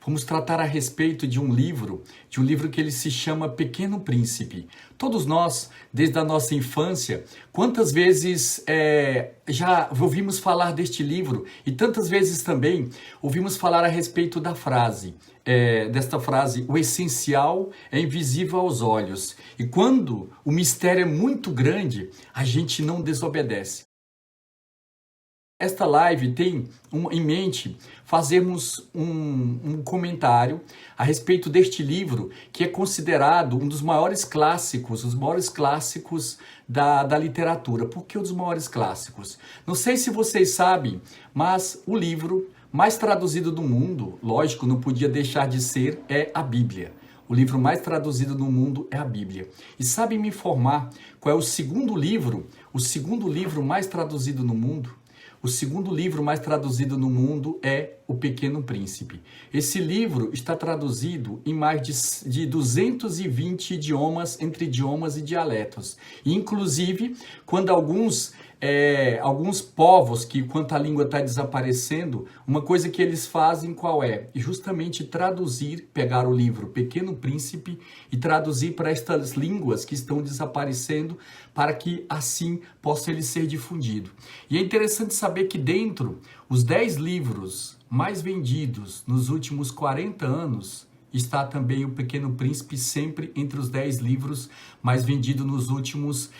vamos tratar a respeito de um livro que ele se chama Pequeno Príncipe. Todos nós, desde a nossa infância, quantas vezes já ouvimos falar deste livro e tantas vezes também ouvimos falar a respeito da frase, desta frase, o essencial é invisível aos olhos. E quando o mistério é muito grande, a gente não desobedece. Esta live tem em mente fazermos um comentário a respeito deste livro, que é considerado um dos maiores clássicos, da literatura. Por que um dos maiores clássicos? Não sei se vocês sabem, mas o livro mais traduzido do mundo, lógico, não podia deixar de ser, é a Bíblia. O livro mais traduzido no mundo é a Bíblia. E sabem me informar qual é o segundo livro mais traduzido no mundo? O segundo livro mais traduzido no mundo é O Pequeno Príncipe. Esse livro está traduzido em mais de 220 idiomas, entre idiomas e dialetos. E, inclusive, quando alguns povos que, enquanto a língua está desaparecendo, uma coisa que eles fazem qual é? Justamente traduzir, pegar o livro Pequeno Príncipe e traduzir para estas línguas que estão desaparecendo, para que assim possa ele ser difundido. E é interessante saber que dentro os 10 livros mais vendidos nos últimos 40 anos, está também o Pequeno Príncipe sempre entre os 10 livros mais vendidos nos últimos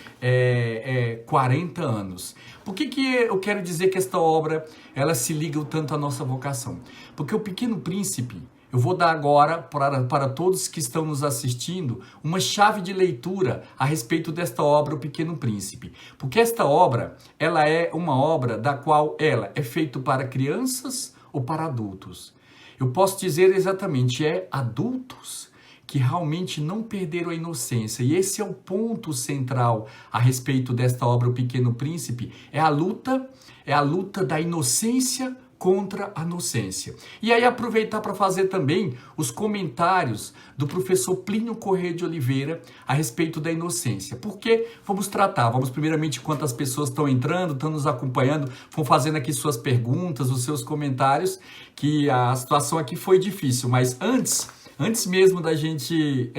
40 anos. Por que eu quero dizer que esta obra ela se liga tanto à nossa vocação? Porque o Pequeno Príncipe, eu vou dar agora para todos que estão nos assistindo uma chave de leitura a respeito desta obra, O Pequeno Príncipe. Porque esta obra, ela é uma obra da qual ela é feita para crianças ou para adultos. Eu posso dizer exatamente, adultos que realmente não perderam a inocência. E esse é o ponto central a respeito desta obra, O Pequeno Príncipe. É a luta da inocência contra a inocência. E aí aproveitar para fazer também os comentários do professor Plínio Corrêa de Oliveira a respeito da inocência. Porque vamos primeiramente, enquanto as pessoas estão entrando, estão nos acompanhando, vão fazendo aqui suas perguntas, os seus comentários, que a situação aqui foi difícil, mas antes mesmo da gente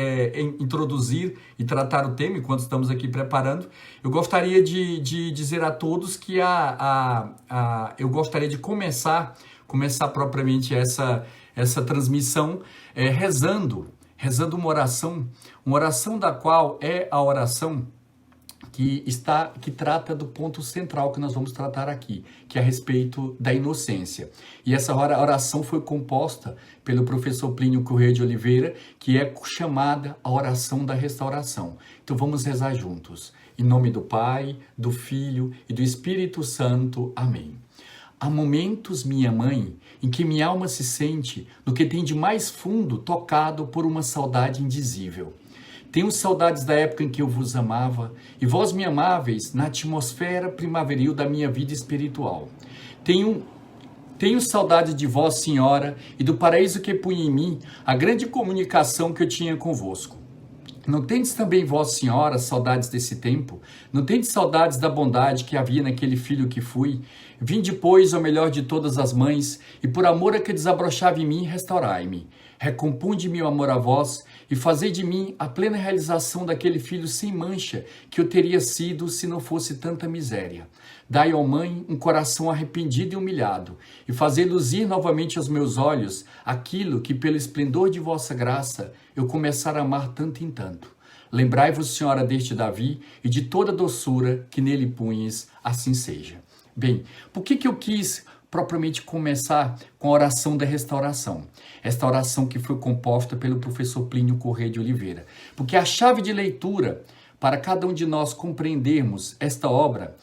introduzir e tratar o tema, enquanto estamos aqui preparando, eu gostaria de dizer a todos que eu gostaria de começar propriamente essa transmissão rezando uma oração da qual é a oração que trata do ponto central que nós vamos tratar aqui, que é a respeito da inocência. E essa oração foi composta pelo professor Plínio Corrêa de Oliveira, que é chamada a oração da restauração. Então vamos rezar juntos. Em nome do Pai, do Filho e do Espírito Santo. Amém. Há momentos, minha mãe, em que minha alma se sente, no que tem de mais fundo, tocado por uma saudade indizível. Tenho saudades da época em que eu vos amava, e vós me amáveis na atmosfera primaveril da minha vida espiritual. Tenho saudade de vós, Senhora, e do paraíso que punha em mim a grande comunicação que eu tinha convosco. Não tendes também vós, Senhora, saudades desse tempo? Não tendes saudades da bondade que havia naquele filho que fui? Vinde, pois, ao melhor de todas as mães, e por amor a que desabrochava em mim, restaurai-me. Recompunde-me o amor a vós, e fazei de mim a plena realização daquele filho sem mancha que eu teria sido se não fosse tanta miséria. Dai, ó Mãe, um coração arrependido e humilhado, e fazei luzir novamente aos meus olhos aquilo que, pelo esplendor de vossa graça, eu começar a amar tanto em tanto. Lembrai-vos, Senhora, deste Davi e de toda a doçura que nele punhes, assim seja. Bem, por que eu quis propriamente começar com a oração da restauração? Esta oração que foi composta pelo professor Plínio Corrêa de Oliveira. Porque a chave de leitura para cada um de nós compreendermos esta obra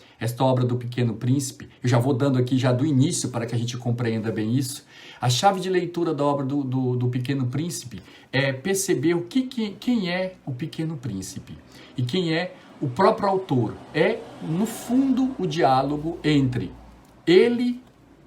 do Pequeno Príncipe, eu já vou dando aqui já do início para que a gente compreenda bem isso. A chave de leitura da obra do Pequeno Príncipe é perceber quem é o Pequeno Príncipe e quem é o próprio autor. É, no fundo, o diálogo entre ele,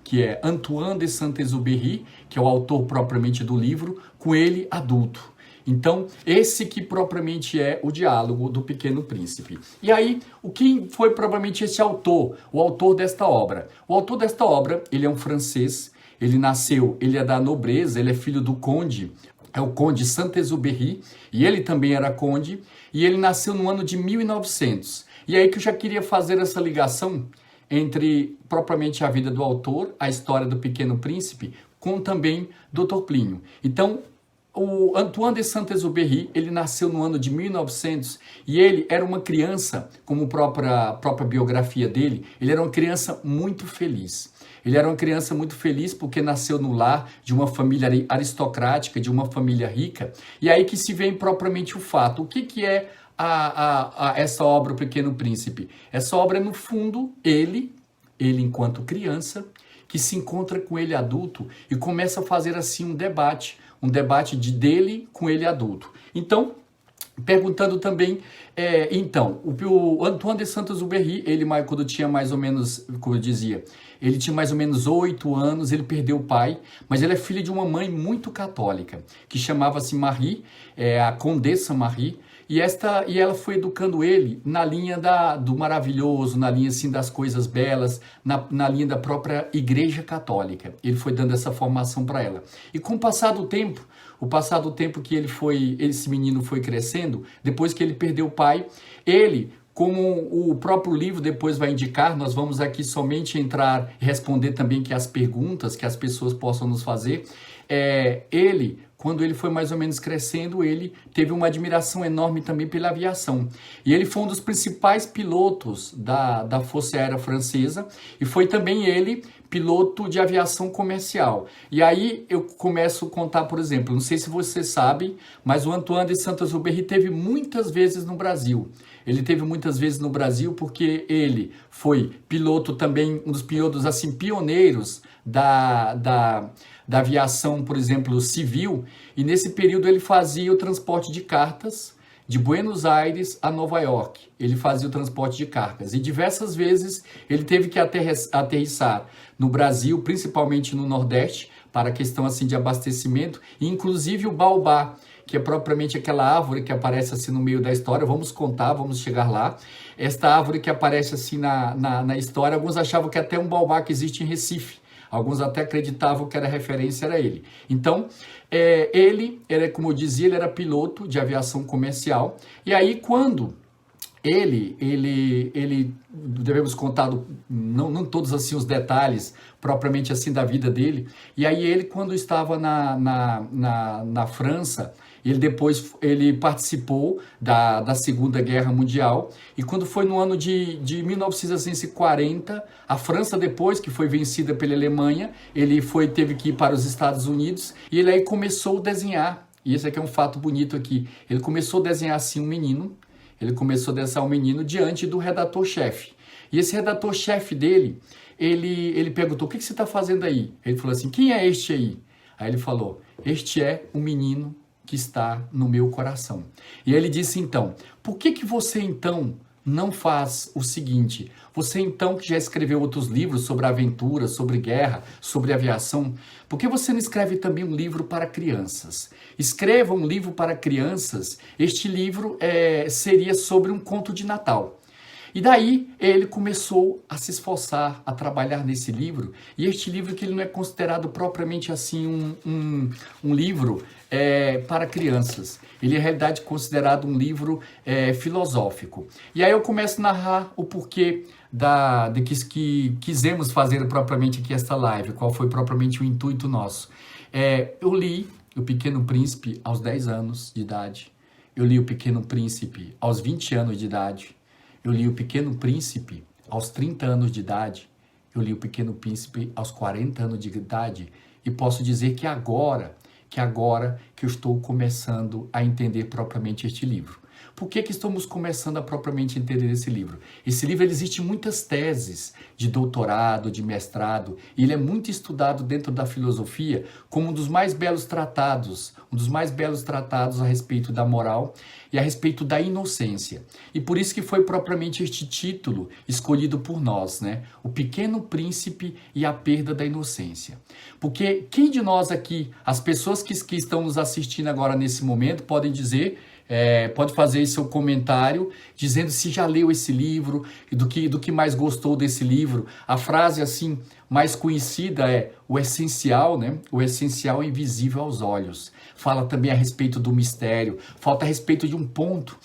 que é Antoine de Saint-Exupéry, que é o autor propriamente do livro, com ele adulto. Então, esse que propriamente é o diálogo do Pequeno Príncipe. E aí, quem foi propriamente esse autor, o autor desta obra? O autor desta obra, ele é um francês, ele é da nobreza, ele é filho do conde, é o conde Saint-Exupéry, e ele também era conde, e ele nasceu no ano de 1900. E aí que eu já queria fazer essa ligação entre propriamente a vida do autor, a história do Pequeno Príncipe, com também Dr. Plínio. Então, o Antoine de Saint-Exupéry, ele nasceu no ano de 1900 e ele era uma criança, como a própria biografia dele, ele era uma criança muito feliz. Ele era uma criança muito feliz porque nasceu no lar de uma família aristocrática, de uma família rica. E aí que se vê propriamente o fato. O que é essa obra, O Pequeno Príncipe? Essa obra é, no fundo, ele enquanto criança, que se encontra com ele adulto e começa a fazer assim um debate dele com ele adulto. Então, perguntando também, o Antoine de Saint-Exupéry, ele quando tinha mais ou menos, como eu dizia, ele tinha mais ou menos 8 anos, ele perdeu o pai, mas ele é filho de uma mãe muito católica, que chamava-se Marie, a Condessa Marie, e ela foi educando ele na linha do maravilhoso, na linha assim das coisas belas, na linha da própria Igreja Católica. Ele foi dando essa formação para ela. E com o passar do tempo que esse menino foi crescendo, depois que ele perdeu o pai, ele, como o próprio livro depois vai indicar, nós vamos aqui somente entrar e responder também que as perguntas que as pessoas possam nos fazer. Quando ele foi mais ou menos crescendo, ele teve uma admiração enorme também pela aviação. E ele foi um dos principais pilotos da Força Aérea Francesa e foi também ele piloto de aviação comercial. E aí eu começo a contar, por exemplo, não sei se você sabe, mas o Antoine de Saint-Exupéry teve muitas vezes no Brasil. Ele teve muitas vezes no Brasil porque ele foi piloto também, um dos pilotos assim, pioneiros da aviação, por exemplo, civil, e nesse período ele fazia o transporte de cartas de Buenos Aires a Nova York. Ele fazia o transporte de cargas e diversas vezes ele teve que aterrissar no Brasil, principalmente no Nordeste, para a questão assim de abastecimento, e inclusive o baobá, que é propriamente aquela árvore que aparece assim no meio da história. Vamos contar, vamos chegar lá. Esta árvore que aparece assim na história, alguns achavam que até um baobá que existe em Recife. Alguns até acreditavam que era referência, era ele. Então, ele era, como eu dizia, ele era piloto de aviação comercial. E aí, quando ele devemos contar, não todos assim os detalhes, propriamente assim da vida dele. E aí ele, quando estava na França, ele participou da Segunda Guerra Mundial, e quando foi no ano de 1940, a França, depois que foi vencida pela Alemanha, ele teve que ir para os Estados Unidos, e ele aí começou a desenhar, e esse aqui é um fato bonito aqui, ele começou a desenhar assim um menino diante do redator-chefe. E esse redator-chefe dele, ele perguntou, o que você está fazendo aí? Ele falou assim, quem é este aí? Aí ele falou, este é o menino que está no meu coração. E ele disse então, por que você então não faz o seguinte? Você então que já escreveu outros livros sobre aventura, sobre guerra, sobre aviação, por que você não escreve também um livro para crianças? Escreva um livro para crianças. Este livro seria sobre um conto de Natal. E daí ele começou a se esforçar, a trabalhar nesse livro. E este livro que ele não é considerado propriamente assim um livro para crianças. Ele é, na realidade, considerado um livro filosófico. E aí eu começo a narrar o porquê de que quisemos fazer propriamente aqui esta live, qual foi propriamente o intuito nosso. Eu li O Pequeno Príncipe aos 10 anos de idade. Eu li O Pequeno Príncipe aos 20 anos de idade. Eu li O Pequeno Príncipe aos 30 anos de idade. Eu li O Pequeno Príncipe aos 40 anos de idade. E posso dizer que agora que eu estou começando a entender propriamente este livro. Por que estamos começando a propriamente entender esse livro? Esse livro, existe muitas teses de doutorado, de mestrado, e ele é muito estudado dentro da filosofia como um dos mais belos tratados a respeito da moral e a respeito da inocência. E por isso que foi propriamente este título escolhido por nós, né? O Pequeno Príncipe e a Perda da Inocência. Porque quem de nós aqui, as pessoas que estão nos assistindo agora nesse momento, podem dizer... pode fazer seu comentário dizendo se já leu esse livro e do que mais gostou desse livro. A frase assim mais conhecida é o essencial, né? O essencial invisível aos olhos. Fala também a respeito do mistério, fala a respeito de um ponto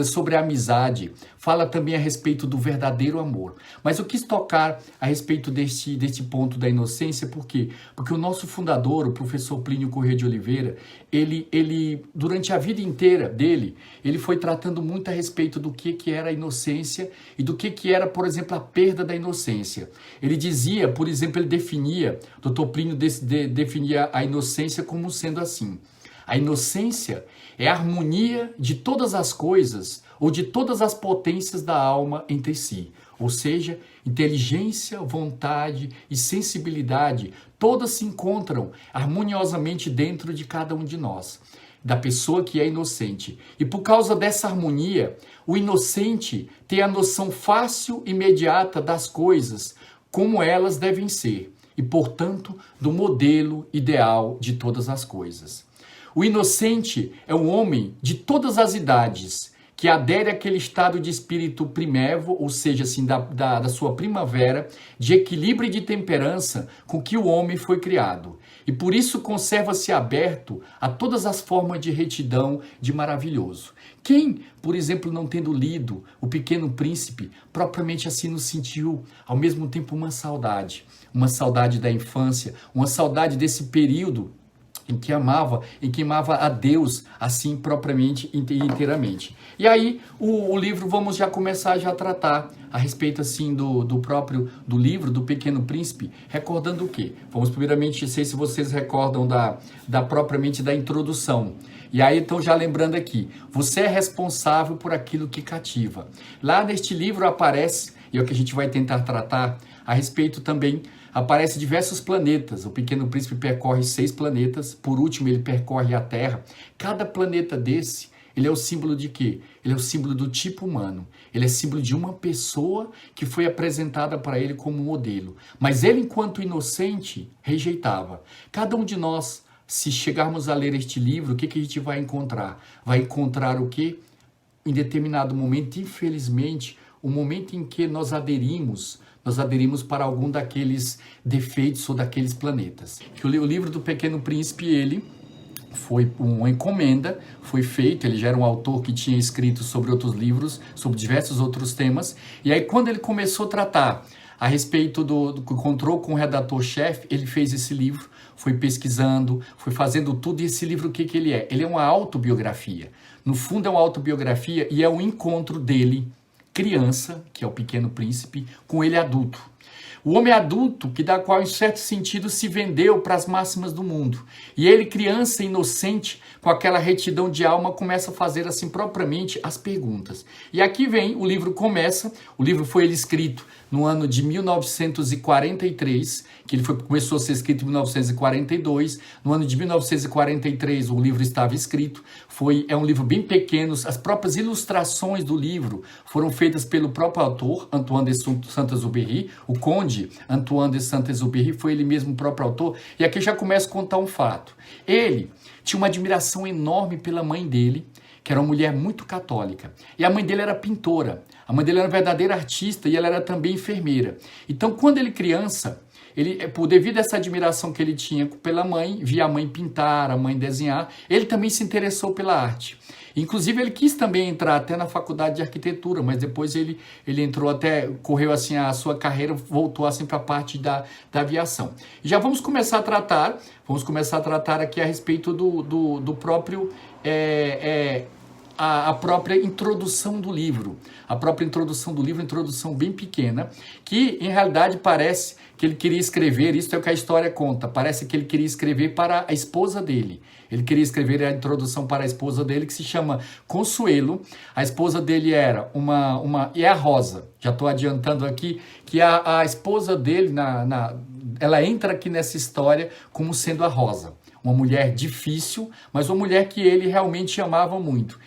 sobre a amizade, fala também a respeito do verdadeiro amor. Mas eu quis tocar a respeito deste ponto da inocência, por quê? Porque o nosso fundador, o professor Plínio Corrêa de Oliveira, ele durante a vida inteira dele, ele foi tratando muito a respeito do que era a inocência e do que era, por exemplo, a perda da inocência. Ele dizia, por exemplo, ele definia, Dr. Plínio definia a inocência como sendo assim: a inocência é a harmonia de todas as coisas ou de todas as potências da alma entre si. Ou seja, inteligência, vontade e sensibilidade, todas se encontram harmoniosamente dentro de cada um de nós, da pessoa que é inocente. E por causa dessa harmonia, o inocente tem a noção fácil e imediata das coisas, como elas devem ser, e, portanto, do modelo ideal de todas as coisas. O inocente é um homem de todas as idades, que adere àquele estado de espírito primevo, ou seja, assim, da sua primavera, de equilíbrio e de temperança com que o homem foi criado. E por isso conserva-se aberto a todas as formas de retidão, de maravilhoso. Quem, por exemplo, não tendo lido O Pequeno Príncipe, propriamente assim não sentiu, ao mesmo tempo, uma saudade da infância, uma saudade desse período em que amava a Deus assim propriamente e inteiramente. E aí o livro, vamos já começar a tratar a respeito assim do livro, do Pequeno Príncipe, recordando o quê? Vamos primeiramente, não sei se vocês recordam propriamente da introdução. E aí, então, já lembrando aqui, você é responsável por aquilo que cativa. Lá neste livro aparece, e é o que a gente vai tentar tratar, a respeito também, aparece diversos planetas. O Pequeno Príncipe percorre 6 planetas, por último ele percorre a Terra. Cada planeta desse, ele é o símbolo de quê? Ele é o símbolo do tipo humano. Ele é símbolo de uma pessoa que foi apresentada para ele como modelo. Mas ele, enquanto inocente, rejeitava. Cada um de nós, se chegarmos a ler este livro, o que a gente vai encontrar? Vai encontrar o quê? Em determinado momento, infelizmente, o momento em que nós aderimos para algum daqueles defeitos ou daqueles planetas. O livro do Pequeno Príncipe, ele foi uma encomenda, foi feito, ele já era um autor que tinha escrito sobre outros livros, sobre diversos outros temas, e aí quando ele começou a tratar a respeito do que encontrou com o redator-chefe, ele fez esse livro, foi pesquisando, foi fazendo tudo, e esse livro o que ele é? Ele é uma autobiografia. No fundo é uma autobiografia e é um encontro dele, criança, que é o Pequeno Príncipe, com ele adulto. O homem adulto, que da qual em certo sentido se vendeu para as máximas do mundo. E ele, criança inocente, com aquela retidão de alma, começa a fazer assim propriamente as perguntas. E aqui vem, o livro começa, o livro foi escrito no ano de 1943, que ele começou a ser escrito em 1942. No ano de 1943 o livro estava escrito, é um livro bem pequeno, as próprias ilustrações do livro foram feitas pelo próprio autor, Antoine de Saint-Exupéry, o conde Antoine de Saint-Exupéry, foi ele mesmo o próprio autor. E aqui já começa a contar um fato. Ele tinha uma admiração enorme pela mãe dele, que era uma mulher muito católica. E a mãe dele era pintora. A mãe dele era uma verdadeira artista e ela era também enfermeira. Então, quando ele criança, devido a essa admiração que ele tinha pela mãe, via a mãe pintar, a mãe desenhar, ele também se interessou pela arte. Inclusive, ele quis também entrar até na faculdade de arquitetura, mas depois ele entrou correu assim a sua carreira, voltou assim para a parte da aviação. E já vamos começar a tratar aqui a respeito do próprio... A própria introdução do livro. A própria introdução do livro, introdução bem pequena, que em realidade parece que ele queria escrever, isso é o que a história conta, parece que ele queria escrever para a esposa dele. Ele queria escrever a introdução para a esposa dele, que se chama Consuelo. A esposa dele era e é a Rosa. Já estou adiantando aqui que a esposa dele, ela entra aqui nessa história como sendo a Rosa. Uma mulher difícil, mas uma mulher que ele realmente amava muito.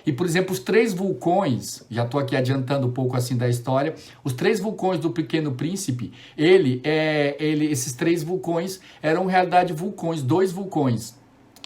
E por exemplo, os 3 vulcões, já estou aqui adiantando um pouco assim da história, os 3 vulcões do Pequeno Príncipe, esses 3 vulcões eram, em realidade, 2 vulcões.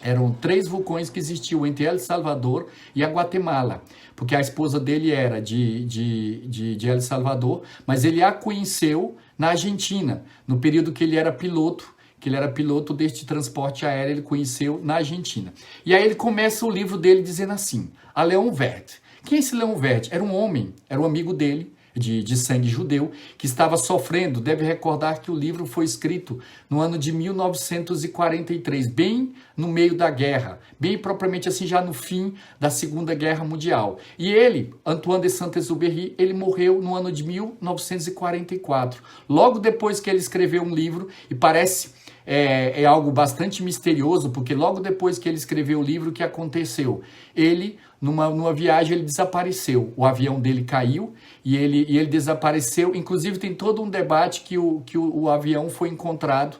Eram 3 vulcões que existiam entre El Salvador e a Guatemala, porque a esposa dele era de El Salvador, mas ele a conheceu na Argentina, no período que ele era piloto deste transporte aéreo, ele conheceu na Argentina. E aí ele começa o livro dele dizendo assim, a Leon Verde. Quem é esse Leon Verde? Era um homem, era um amigo dele, de sangue judeu, que estava sofrendo. Deve recordar que o livro foi escrito no ano de 1943, bem no meio da guerra, bem propriamente assim, já no fim da Segunda Guerra Mundial. E ele, Antoine de Saint-Exupéry, ele morreu no ano de 1944, logo depois que ele escreveu um livro, e parece... É algo bastante misterioso, porque logo depois que ele escreveu o livro, o que aconteceu? Ele, numa viagem, ele desapareceu. O avião dele caiu e ele desapareceu. Inclusive, tem todo um debate que o avião foi encontrado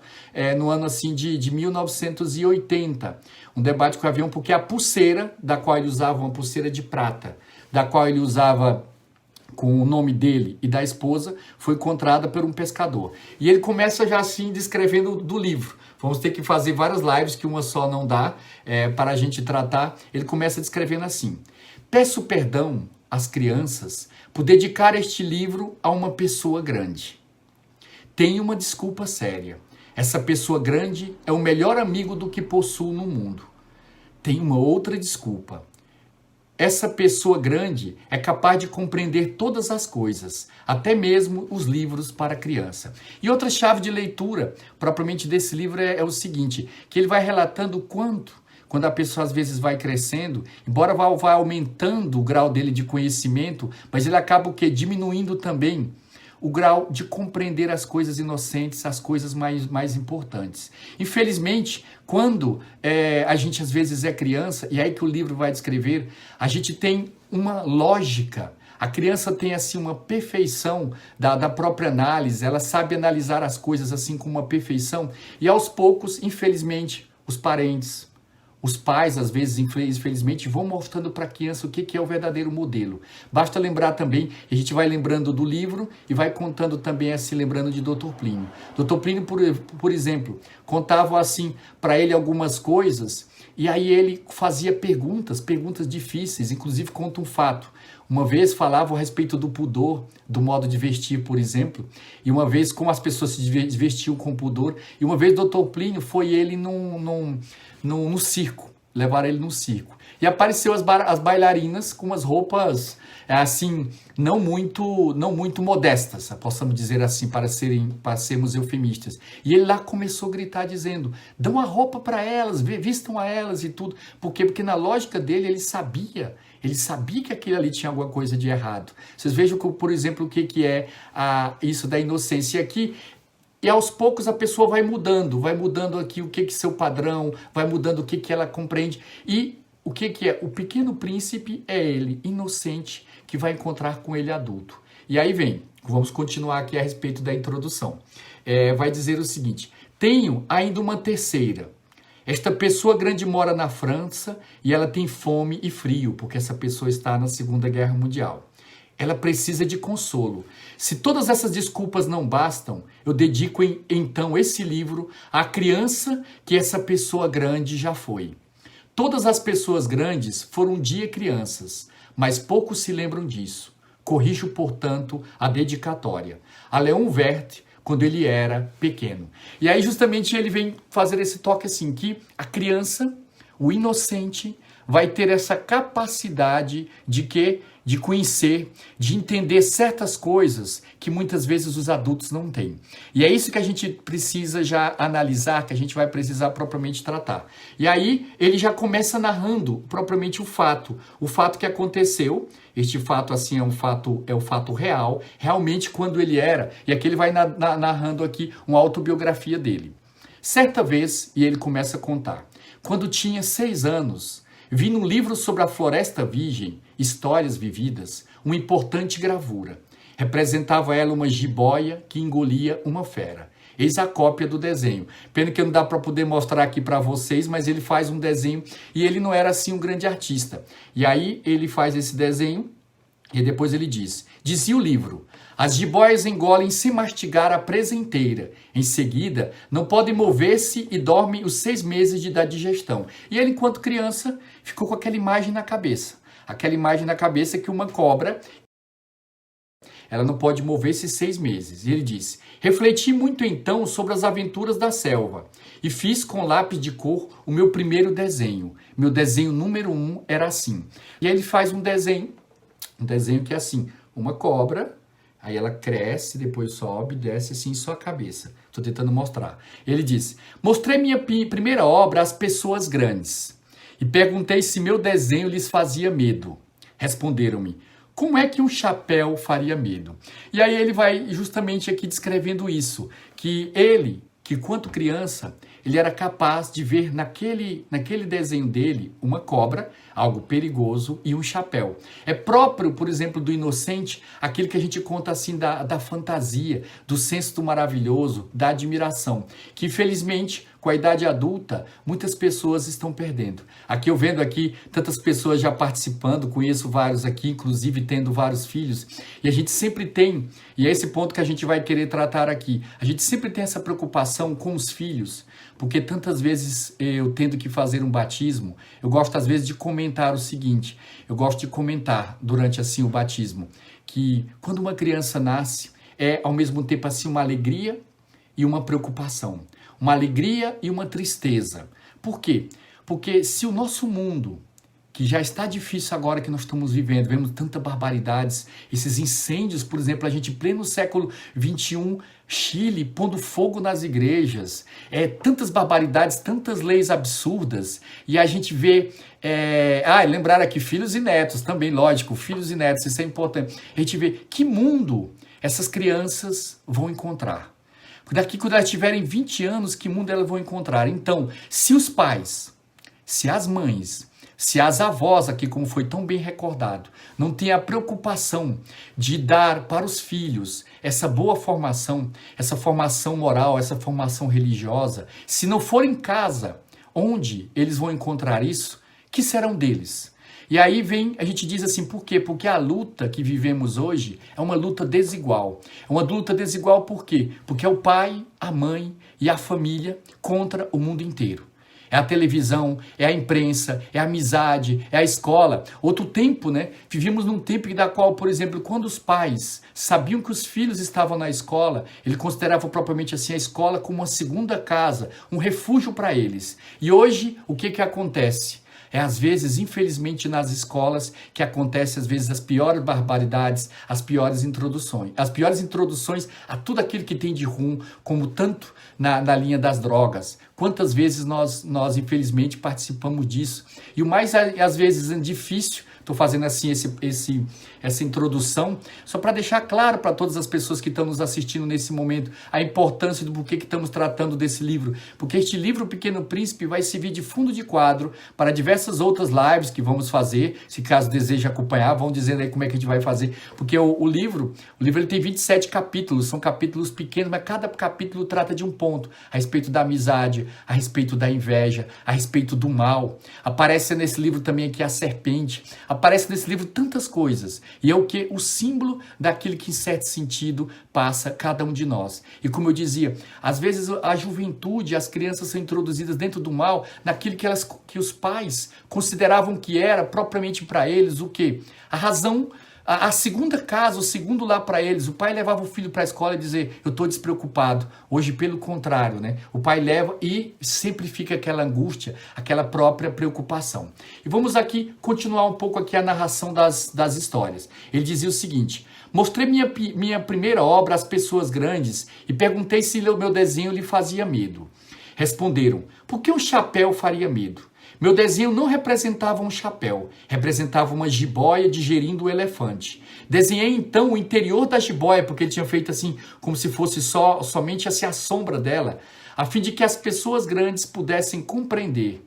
no ano assim, de 1980. Um debate com o avião, porque a pulseira, da qual ele usava, uma pulseira de prata, da qual ele usava com o nome dele e da esposa, foi encontrada por um pescador. E ele começa já assim descrevendo do livro. Vamos ter que fazer várias lives, que uma só não dá, para a gente tratar. Ele começa descrevendo assim: peço perdão às crianças por dedicar este livro a uma pessoa grande. Tenho uma desculpa séria. Essa pessoa grande é o melhor amigo do que possuo no mundo. Tenho uma outra desculpa. Essa pessoa grande é capaz de compreender todas as coisas, até mesmo os livros para criança. E outra chave de leitura, propriamente desse livro, é o seguinte, que ele vai relatando quando a pessoa às vezes vai crescendo, embora vá aumentando o grau dele de conhecimento, mas ele acaba o quê? Diminuindo também o grau de compreender as coisas inocentes, as coisas mais importantes. Infelizmente, quando a gente às vezes é criança, e é aí que o livro vai descrever, a gente tem uma lógica. A criança tem assim uma perfeição da própria análise, ela sabe analisar as coisas assim com uma perfeição, e aos poucos, infelizmente, os parentes, os pais, às vezes, infelizmente, vão mostrando para a criança o que é o verdadeiro modelo. Basta lembrar também, a gente vai lembrando do livro e vai contando também, assim, lembrando de Dr. Plínio. Dr. Plínio, por exemplo, contava assim para ele algumas coisas e aí ele fazia perguntas difíceis, inclusive conta um fato. Uma vez falava a respeito do pudor, do modo de vestir, por exemplo, e uma vez como as pessoas se vestiam com pudor, e uma vez Dr. Plínio foi ele no circo, levaram ele no circo. E apareceu as bailarinas com umas roupas, assim, não muito modestas, possamos dizer assim, para sermos eufemistas. E ele lá começou a gritar dizendo, dão a roupa para elas, vistam a elas e tudo. Por quê? Porque na lógica dele, ele sabia que aquilo ali tinha alguma coisa de errado. Vocês vejam, por exemplo, o que é isso da inocência. E aqui, e aos poucos a pessoa vai mudando aqui o que é seu padrão, vai mudando o que ela compreende. E o que é? O Pequeno Príncipe é ele, inocente, que vai encontrar com ele adulto. E aí vamos continuar aqui a respeito da introdução. Vai dizer o seguinte, tenho ainda uma terceira. Esta pessoa grande mora na França e ela tem fome e frio, porque essa pessoa está na Segunda Guerra Mundial. Ela precisa de consolo. Se todas essas desculpas não bastam, eu dedico então esse livro à criança que essa pessoa grande já foi. Todas as pessoas grandes foram um dia crianças, mas poucos se lembram disso. Corrijo, portanto, a dedicatória. A Leon Verde, quando ele era pequeno. E aí justamente ele vem fazer esse toque assim, que a criança, o inocente, vai ter essa capacidade de conhecer, de entender certas coisas que muitas vezes os adultos não têm. E é isso que a gente precisa já analisar, que a gente vai precisar propriamente tratar. E aí ele já começa narrando propriamente o fato que aconteceu. Este fato assim é o fato real, realmente quando ele era, e aqui ele vai narrando aqui uma autobiografia dele. Certa vez, e ele começa a contar, quando tinha 6 anos, vi num livro sobre a Floresta Virgem, Histórias Vividas, uma importante gravura. Representava ela uma jiboia que engolia uma fera. Eis a cópia do desenho. Pena que não dá para poder mostrar aqui para vocês, mas ele faz um desenho e ele não era assim um grande artista. E aí ele faz esse desenho e depois ele diz, dizia o livro, As jiboias engolem sem mastigar a presa inteira. Em seguida, não podem mover-se e dormem os 6 meses da digestão. E ele, enquanto criança, ficou com aquela imagem na cabeça. Aquela imagem na cabeça que uma cobra, ela não pode mover-se 6 meses. E ele disse: refleti muito então sobre as aventuras da selva e fiz com lápis de cor o meu primeiro desenho. Meu desenho número 1 era assim. E aí ele faz um desenho que é assim, uma cobra, aí ela cresce, depois sobe, desce assim em sua cabeça. Estou tentando mostrar. Ele diz: mostrei minha primeira obra às pessoas grandes e perguntei se meu desenho lhes fazia medo. Responderam-me: como é que um chapéu faria medo? E aí ele vai justamente aqui descrevendo isso, que quanto criança, ele era capaz de ver naquele desenho dele uma cobra, algo perigoso, e um chapéu. É próprio, por exemplo, do inocente, aquele que a gente conta assim da fantasia, do senso do maravilhoso, da admiração, que infelizmente, com a idade adulta, muitas pessoas estão perdendo. Aqui eu vendo aqui tantas pessoas já participando, conheço vários aqui, inclusive tendo vários filhos, e a gente sempre tem, e é esse ponto que a gente vai querer tratar aqui, a gente sempre tem essa preocupação com os filhos, porque tantas vezes eu tendo que fazer um batismo, eu gosto às vezes de comentar o seguinte, eu gosto de comentar durante assim o batismo, que quando uma criança nasce, é ao mesmo tempo assim uma alegria e uma preocupação, uma alegria e uma tristeza. Por quê? Porque se o nosso mundo, que já está difícil agora que nós estamos vivendo, vemos tantas barbaridades, esses incêndios, por exemplo, a gente em pleno século XXI, Chile pondo fogo nas igrejas, tantas barbaridades, tantas leis absurdas, e a gente vê, lembrar aqui filhos e netos também, lógico, filhos e netos, isso é importante, a gente vê que mundo essas crianças vão encontrar. Daqui, quando elas tiverem 20 anos, que mundo elas vão encontrar? Então, se os pais, se as mães, se as avós, aqui como foi tão bem recordado, não têm a preocupação de dar para os filhos essa boa formação, essa formação moral, essa formação religiosa, se não for em casa onde eles vão encontrar isso, que serão deles? E aí a gente diz assim, por quê? Porque a luta que vivemos hoje é uma luta desigual. É uma luta desigual por quê? Porque é o pai, a mãe e a família contra o mundo inteiro. É a televisão, é a imprensa, é a amizade, é a escola. Outro tempo, né? Vivíamos num tempo da qual, por exemplo, quando os pais sabiam que os filhos estavam na escola, ele considerava propriamente assim a escola como uma segunda casa, um refúgio para eles. E hoje, o que acontece? É às vezes, infelizmente, nas escolas que acontece às vezes as piores barbaridades, as piores introduções a tudo aquilo que tem de ruim, como tanto na linha das drogas. Quantas vezes nós infelizmente participamos disso? E o mais às vezes difícil, estou fazendo assim essa introdução, só para deixar claro para todas as pessoas que estão nos assistindo nesse momento a importância do porquê que estamos tratando desse livro. Porque este livro, O Pequeno Príncipe, vai servir de fundo de quadro para diversas outras lives que vamos fazer. Se caso deseja acompanhar, vão dizendo aí como é que a gente vai fazer. Porque o livro ele tem 27 capítulos, são capítulos pequenos, mas cada capítulo trata de um ponto. A respeito da amizade, a respeito da inveja, a respeito do mal. Aparece nesse livro também aqui a serpente. Aparece nesse livro tantas coisas. E é o símbolo daquilo que, em certo sentido, passa cada um de nós. E como eu dizia, às vezes a juventude, as crianças são introduzidas dentro do mal, naquilo que os pais consideravam que era propriamente para eles o quê? A razão, a segunda casa, o segundo lar para eles. O pai levava o filho para a escola e dizia, eu estou despreocupado. Hoje, pelo contrário, né? O pai leva e sempre fica aquela angústia, aquela própria preocupação. E vamos aqui continuar um pouco aqui a narração das histórias. Ele dizia o seguinte: mostrei minha primeira obra às pessoas grandes e perguntei se o meu desenho lhe fazia medo. Responderam, por que um chapéu faria medo? Meu desenho não representava um chapéu, representava uma jiboia digerindo o elefante. Desenhei então o interior da jiboia, porque ele tinha feito assim, como se fosse somente assim, a sombra dela, a fim de que as pessoas grandes pudessem compreender.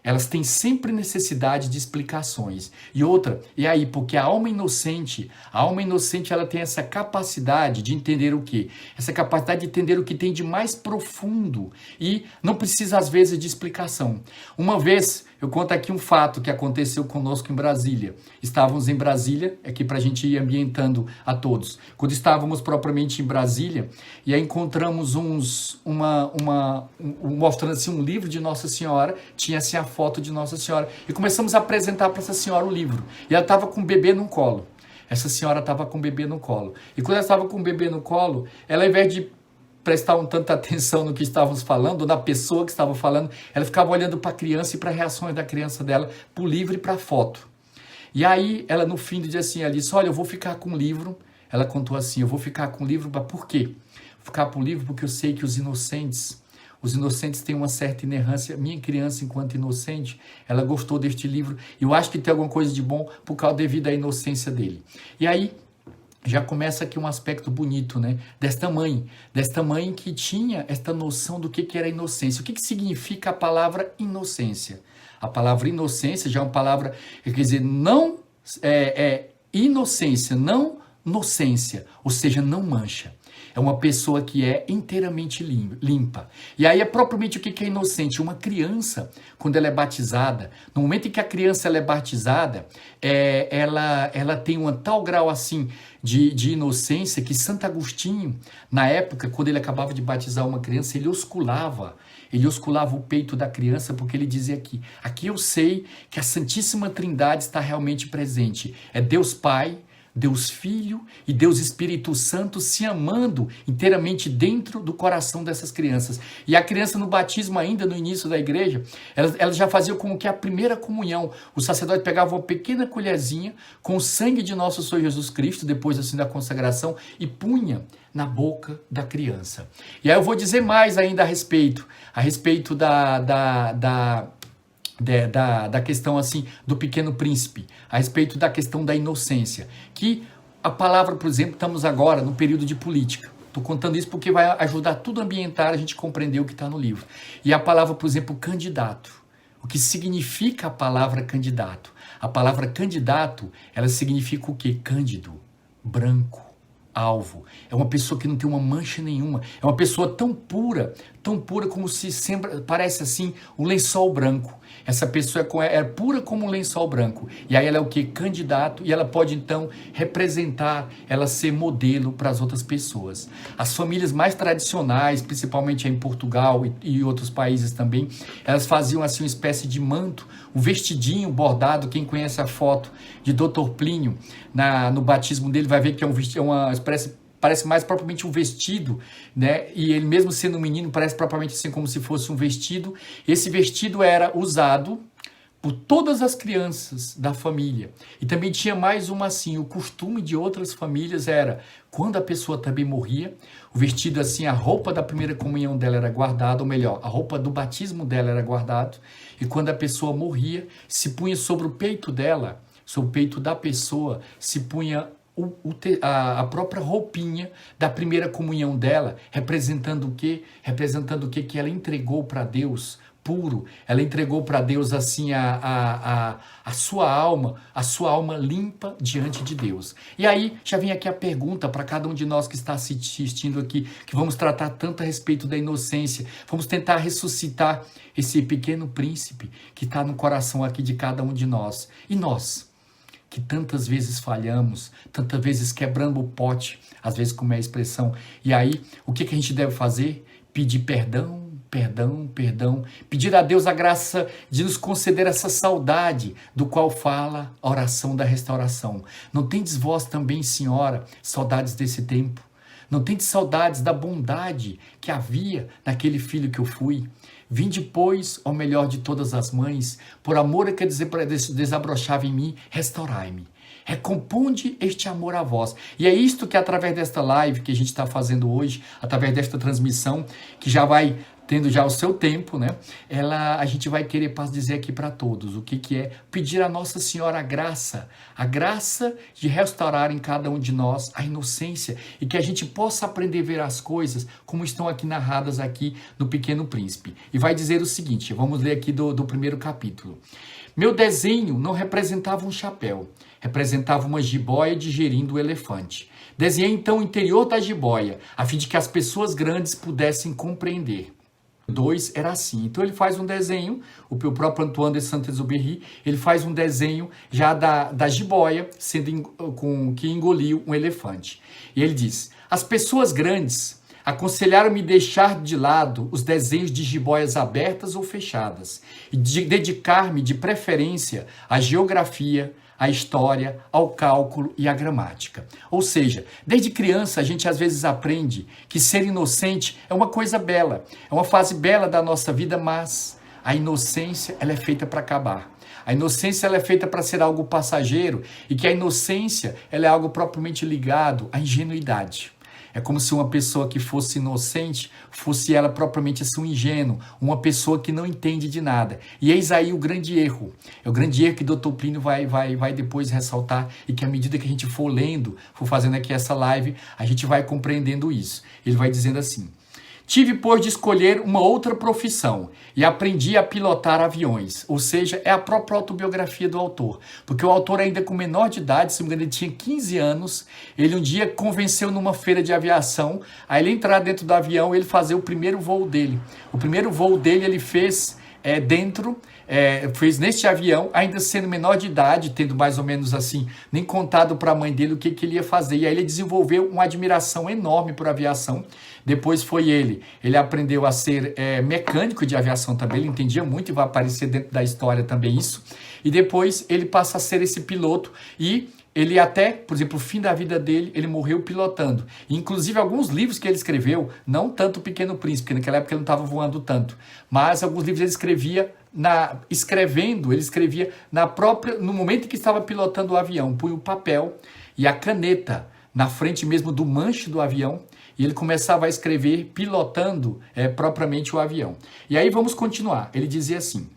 Elas têm sempre necessidade de explicações. E outra, e aí, porque a alma inocente ela tem essa capacidade de entender o quê? Essa capacidade de entender o que tem de mais profundo e não precisa às vezes de explicação. Uma vez eu conto aqui um fato que aconteceu conosco em Brasília. Estávamos em Brasília, aqui para a gente ir ambientando a todos. Quando estávamos propriamente em Brasília, e aí encontramos mostrando assim um livro de Nossa Senhora, tinha assim a foto de Nossa Senhora, e começamos a apresentar para essa senhora o livro. E ela estava com o bebê no colo. Essa senhora estava com o bebê no colo. E quando ela estava com o bebê no colo, ela, ao invés de prestar tanta atenção no que estávamos falando, na pessoa que estava falando, ela ficava olhando para a criança e para as reações da criança dela, para o livro e para a foto. E aí, ela no fim dizia assim, ela disse, olha, eu vou ficar com o livro. Ela contou assim, eu vou ficar com o livro, mas por quê? Vou ficar com o livro porque eu sei que os inocentes têm uma certa inerrância. Minha criança, enquanto inocente, ela gostou deste livro. E eu acho que tem alguma coisa de bom por causa devido à inocência dele. E aí, já começa aqui um aspecto bonito, né? Desta mãe que tinha esta noção do que era inocência. O que significa a palavra inocência? A palavra inocência já é uma palavra, quer dizer, não inocência, não nocência, ou seja, não mancha. É uma pessoa que é inteiramente limpa. E aí é propriamente o que é inocente. Uma criança, quando ela é batizada, no momento em que a criança ela é batizada, ela tem um tal grau assim de inocência que Santo Agostinho, na época, quando ele acabava de batizar uma criança, ele osculava o peito da criança, porque ele dizia aqui eu sei que a Santíssima Trindade está realmente presente. É Deus Pai, Deus Filho e Deus Espírito Santo se amando inteiramente dentro do coração dessas crianças. E a criança no batismo ainda, no início da igreja, ela já fazia como que a primeira comunhão. O sacerdote pegava uma pequena colherzinha com o sangue de nosso Senhor Jesus Cristo, depois assim da consagração, e punha na boca da criança. E aí eu vou dizer mais ainda a respeito da questão assim do Pequeno Príncipe, a respeito da questão da inocência, que a palavra, por exemplo, estamos agora no período de política. Estou contando isso porque vai ajudar tudo a ambientar, a gente compreender o que está no livro. E a palavra, por exemplo, candidato. O que significa a palavra candidato? A palavra candidato, ela significa o quê? Cândido, branco, alvo. É uma pessoa que não tem uma mancha nenhuma. É uma pessoa tão pura como se sempre parece assim um lençol branco. Essa pessoa é pura como um lençol branco. E aí ela é o quê? Candidato. E ela pode então representar, ela ser modelo para as outras pessoas. As famílias mais tradicionais, principalmente em Portugal e outros países também, elas faziam assim uma espécie de manto, um vestidinho bordado. Quem conhece a foto de Dr. Plínio no batismo dele vai ver que é uma espécie, parece mais propriamente um vestido, né? E ele mesmo sendo um menino, parece propriamente assim como se fosse um vestido. Esse vestido era usado por todas as crianças da família. E também tinha mais uma assim, o costume de outras famílias era, quando a pessoa também morria, o vestido assim, a roupa da primeira comunhão dela era guardada, ou melhor, a roupa do batismo dela era guardada, e quando a pessoa morria, se punha sobre o peito dela, sobre o peito da pessoa, se punha a própria roupinha da primeira comunhão dela, representando o quê? Representando o quê? Que ela entregou para Deus puro, ela entregou para Deus assim a sua alma limpa diante de Deus. E aí já vem aqui a pergunta para cada um de nós que está assistindo aqui, que vamos tratar tanto a respeito da inocência, vamos tentar ressuscitar esse pequeno príncipe que está no coração aqui de cada um de nós. E nós, que tantas vezes falhamos, tantas vezes quebrando o pote, às vezes como é a expressão. E aí, o que a gente deve fazer? Pedir perdão, pedir a Deus a graça de nos conceder essa saudade do qual fala a oração da restauração. Não tendes vós também, Senhora, saudades desse tempo? Não tendes saudades da bondade que havia naquele filho que eu fui? Vinde, pois, ao melhor de todas as mães, por amor que desabrochava em mim, restaurai-me. Recomponde este amor a vós. E é isto que através desta live que a gente está fazendo hoje, através desta transmissão, que já vai tendo já o seu tempo, né? A gente vai querer dizer aqui para todos o que é pedir a Nossa Senhora a graça de restaurar em cada um de nós a inocência e que a gente possa aprender a ver as coisas como estão aqui narradas aqui no Pequeno Príncipe. E vai dizer o seguinte, vamos ler aqui do primeiro capítulo. Meu desenho não representava um chapéu, representava uma jiboia digerindo o elefante. Desenhei então o interior da jiboia, a fim de que as pessoas grandes pudessem compreender. 2 era assim. Então ele faz um desenho, o próprio Antoine de Saint-Exupéry, ele faz um desenho já da jiboia que engoliu um elefante. E ele diz: as pessoas grandes aconselharam-me deixar de lado os desenhos de jiboias abertas ou fechadas e dedicar-me de preferência à geografia, à história, ao cálculo e à gramática. Ou seja, desde criança a gente às vezes aprende que ser inocente é uma coisa bela, é uma fase bela da nossa vida, mas a inocência ela é feita para acabar. A inocência ela é feita para ser algo passageiro e que a inocência ela é algo propriamente ligado à ingenuidade. É como se uma pessoa que fosse inocente fosse ela propriamente assim um ingênuo, uma pessoa que não entende de nada. E eis aí o grande erro. É o grande erro que o Dr. Plínio vai depois ressaltar e que à medida que a gente for lendo, for fazendo aqui essa live, a gente vai compreendendo isso. Ele vai dizendo assim: tive, pois, de escolher uma outra profissão e aprendi a pilotar aviões. Ou seja, é a própria autobiografia do autor. Porque o autor, ainda com menor de idade, se não me engano, ele tinha 15 anos, ele um dia convenceu numa feira de aviação a ele entrar dentro do avião e ele fazer o primeiro voo dele. O primeiro voo dele ele fez fez neste avião, ainda sendo menor de idade, tendo mais ou menos assim, nem contado para a mãe dele o que ele ia fazer. E aí ele desenvolveu uma admiração enorme por aviação. Depois foi ele aprendeu a ser mecânico de aviação também, ele entendia muito e vai aparecer dentro da história também isso. E depois ele passa a ser esse piloto e ele até, por exemplo, o fim da vida dele, ele morreu pilotando. Inclusive, alguns livros que ele escreveu, não tanto O Pequeno Príncipe, porque naquela época ele não estava voando tanto, mas alguns livros ele escrevia no momento em que estava pilotando o avião, punha o papel e a caneta na frente mesmo do manche do avião, e ele começava a escrever pilotando propriamente o avião. E aí vamos continuar. Ele dizia assim: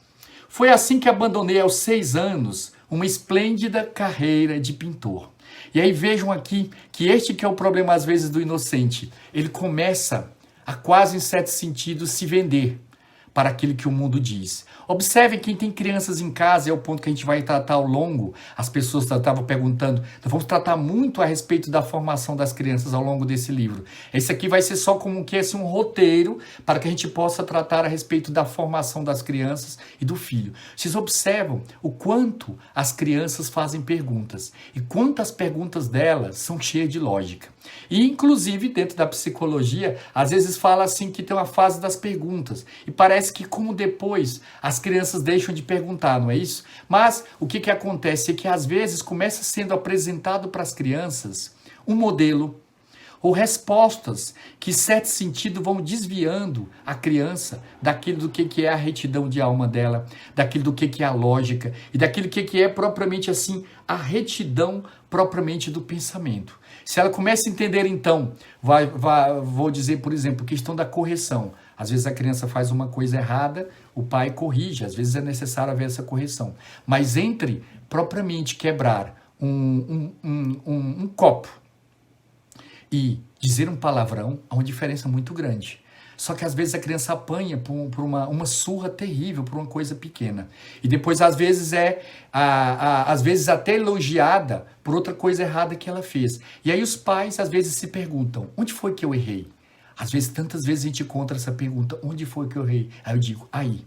foi assim que abandonei aos 6 anos uma esplêndida carreira de pintor. E aí vejam aqui que este que é o problema às vezes do inocente. Ele começa a quase em certo sentido se vender para aquilo que o mundo diz. Observem quem tem crianças em casa, é o ponto que a gente vai tratar ao longo. As pessoas estavam perguntando, nós vamos tratar muito a respeito da formação das crianças ao longo desse livro. Esse aqui vai ser só como que esse um roteiro para que a gente possa tratar a respeito da formação das crianças e do filho. Vocês observam o quanto as crianças fazem perguntas e quantas perguntas delas são cheias de lógica. E inclusive dentro da psicologia, às vezes fala assim que tem uma fase das perguntas e parece que como depois as crianças deixam de perguntar, não é isso? Mas o que acontece é que às vezes começa sendo apresentado para as crianças um modelo ou respostas que, em certo sentido, vão desviando a criança daquilo do que é a retidão de alma dela, daquilo do que é a lógica e daquilo que é propriamente assim a retidão propriamente do pensamento. Se ela começa a entender, então, vou dizer, por exemplo, questão da correção. Às vezes a criança faz uma coisa errada, o pai corrige, às vezes é necessário haver essa correção. Mas entre propriamente quebrar um copo e dizer um palavrão, há uma diferença muito grande. Só que às vezes a criança apanha por uma surra terrível, por uma coisa pequena. E depois às vezes às vezes até elogiada por outra coisa errada que ela fez. E aí os pais às vezes se perguntam, onde foi que eu errei? Às vezes, tantas vezes a gente encontra essa pergunta, onde foi que eu errei? Aí eu digo, aí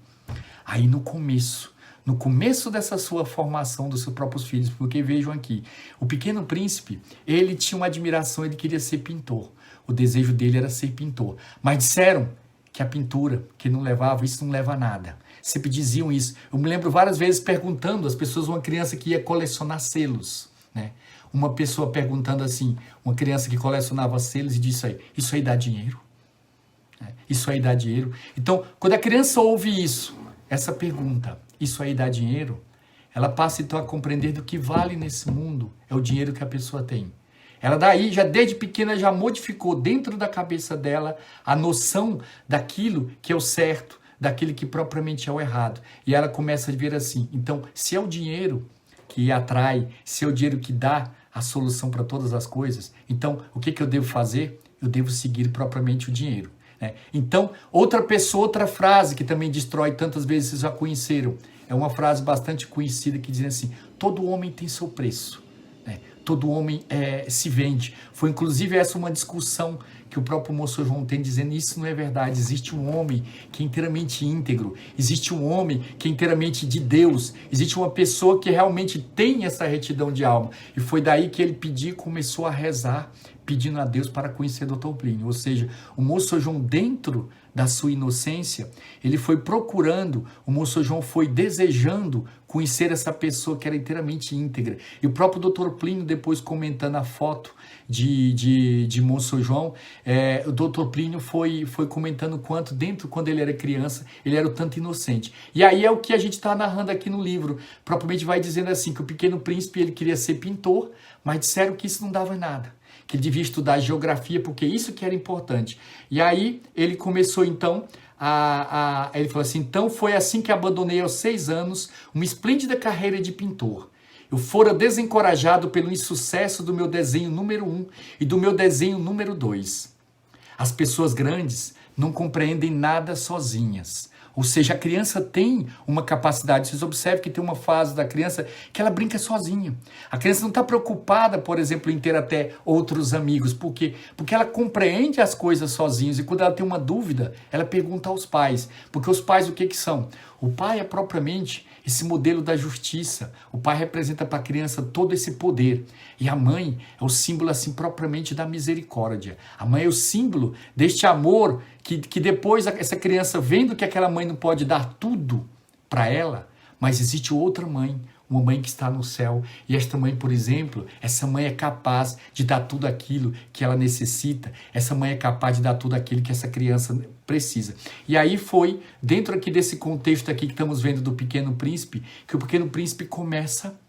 no começo dessa sua formação dos seus próprios filhos, porque vejam aqui, o Pequeno Príncipe, ele tinha uma admiração, ele queria ser pintor, o desejo dele era ser pintor, mas disseram que a pintura, que não levava, isso não leva a nada, sempre diziam isso. Eu me lembro várias vezes perguntando às pessoas, uma criança que ia colecionar selos, né? Uma pessoa perguntando assim, uma criança que colecionava selos e disse isso aí dá dinheiro? Isso aí dá dinheiro? Então, quando a criança ouve isso, essa pergunta, isso aí dá dinheiro? Ela passa então a compreender do que vale nesse mundo é o dinheiro que a pessoa tem. Ela daí, já desde pequena, já modificou dentro da cabeça dela a noção daquilo que é o certo, daquilo que propriamente é o errado. E ela começa a ver assim, então, se é o dinheiro que atrai, se é o dinheiro que dá a solução para todas as coisas, então o que eu devo fazer? Eu devo seguir propriamente o dinheiro. Né? Então, outra frase que também destrói tantas vezes, vocês já conheceram, é uma frase bastante conhecida que diz assim, todo homem tem seu preço, né? Todo homem se vende. Foi inclusive essa uma discussão que o próprio moço João tem, dizendo isso não é verdade. Existe um homem que é inteiramente íntegro, existe um homem que é inteiramente de Deus, existe uma pessoa que realmente tem essa retidão de alma. E foi daí que ele pediu e começou a rezar, pedindo a Deus para conhecer o Dr. Plínio. Ou seja, o moço João, dentro da sua inocência, ele foi procurando, o moço João foi desejando conhecer essa pessoa que era inteiramente íntegra. E o próprio Dr. Plínio, depois comentando a foto de moço João, o Dr. Plínio foi comentando quando ele era criança, ele era o tanto inocente. E aí é o que a gente está narrando aqui no livro. Propriamente vai dizendo assim, que o Pequeno Príncipe ele queria ser pintor, mas disseram que isso não dava em nada, que ele devia estudar geografia, porque isso que era importante. E aí ele começou então ele falou assim, então foi assim que abandonei aos 6 anos uma esplêndida carreira de pintor. Eu fora desencorajado pelo insucesso do meu desenho número 1 e do meu desenho número 2. As pessoas grandes não compreendem nada sozinhas. Ou seja, a criança tem uma capacidade. Vocês observam que tem uma fase da criança que ela brinca sozinha. A criança não está preocupada, por exemplo, em ter até outros amigos. Por quê? Porque ela compreende as coisas sozinha. E quando ela tem uma dúvida, ela pergunta aos pais. Porque os pais o que são? O pai é propriamente esse modelo da justiça. O pai representa para a criança todo esse poder. E a mãe é o símbolo, assim, propriamente da misericórdia. A mãe é o símbolo deste amor que depois essa criança, vendo que aquela mãe não pode dar tudo para ela, mas existe outra mãe, uma mãe que está no céu. E esta mãe, por exemplo, essa mãe é capaz de dar tudo aquilo que ela necessita. Essa mãe é capaz de dar tudo aquilo que essa criança precisa. E aí foi, dentro aqui desse contexto aqui que estamos vendo do Pequeno Príncipe, que o Pequeno Príncipe começa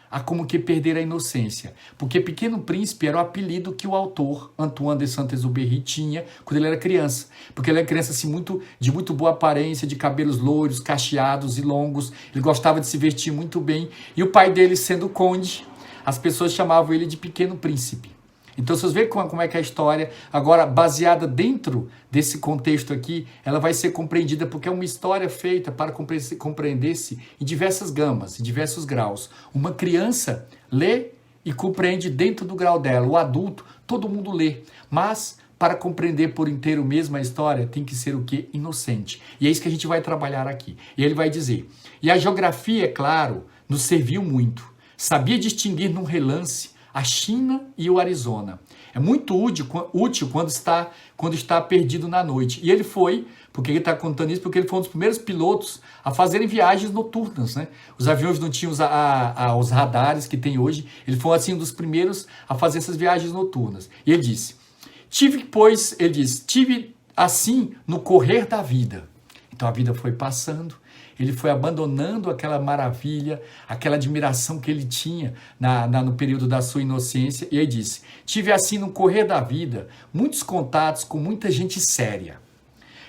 a como que perder a inocência. Porque Pequeno Príncipe era o apelido que o autor, Antoine de Saint-Exupéry, tinha quando ele era criança. Porque ele era criança assim, de muito boa aparência, de cabelos loiros, cacheados e longos. Ele gostava de se vestir muito bem. E o pai dele, sendo conde, as pessoas chamavam ele de Pequeno Príncipe. Então, vocês veem como é que é a história, agora baseada dentro desse contexto aqui, ela vai ser compreendida porque é uma história feita para compreender-se em diversas gamas, em diversos graus. Uma criança lê e compreende dentro do grau dela. O adulto, todo mundo lê, mas para compreender por inteiro mesmo a história, tem que ser o quê? Inocente. E é isso que a gente vai trabalhar aqui. E ele vai dizer, e a geografia, é claro, nos serviu muito. Sabia distinguir num relance a China e o Arizona. É muito útil quando está perdido na noite. E ele foi, porque ele está contando isso, porque ele foi um dos primeiros pilotos a fazerem viagens noturnas, né? Os aviões não tinham os radares que tem hoje. Ele foi assim um dos primeiros a fazer essas viagens noturnas. E ele disse, tive assim no correr da vida. Então a vida foi passando, ele foi abandonando aquela maravilha, aquela admiração que ele tinha no período da sua inocência. E aí disse, tive assim no correr da vida muitos contatos com muita gente séria.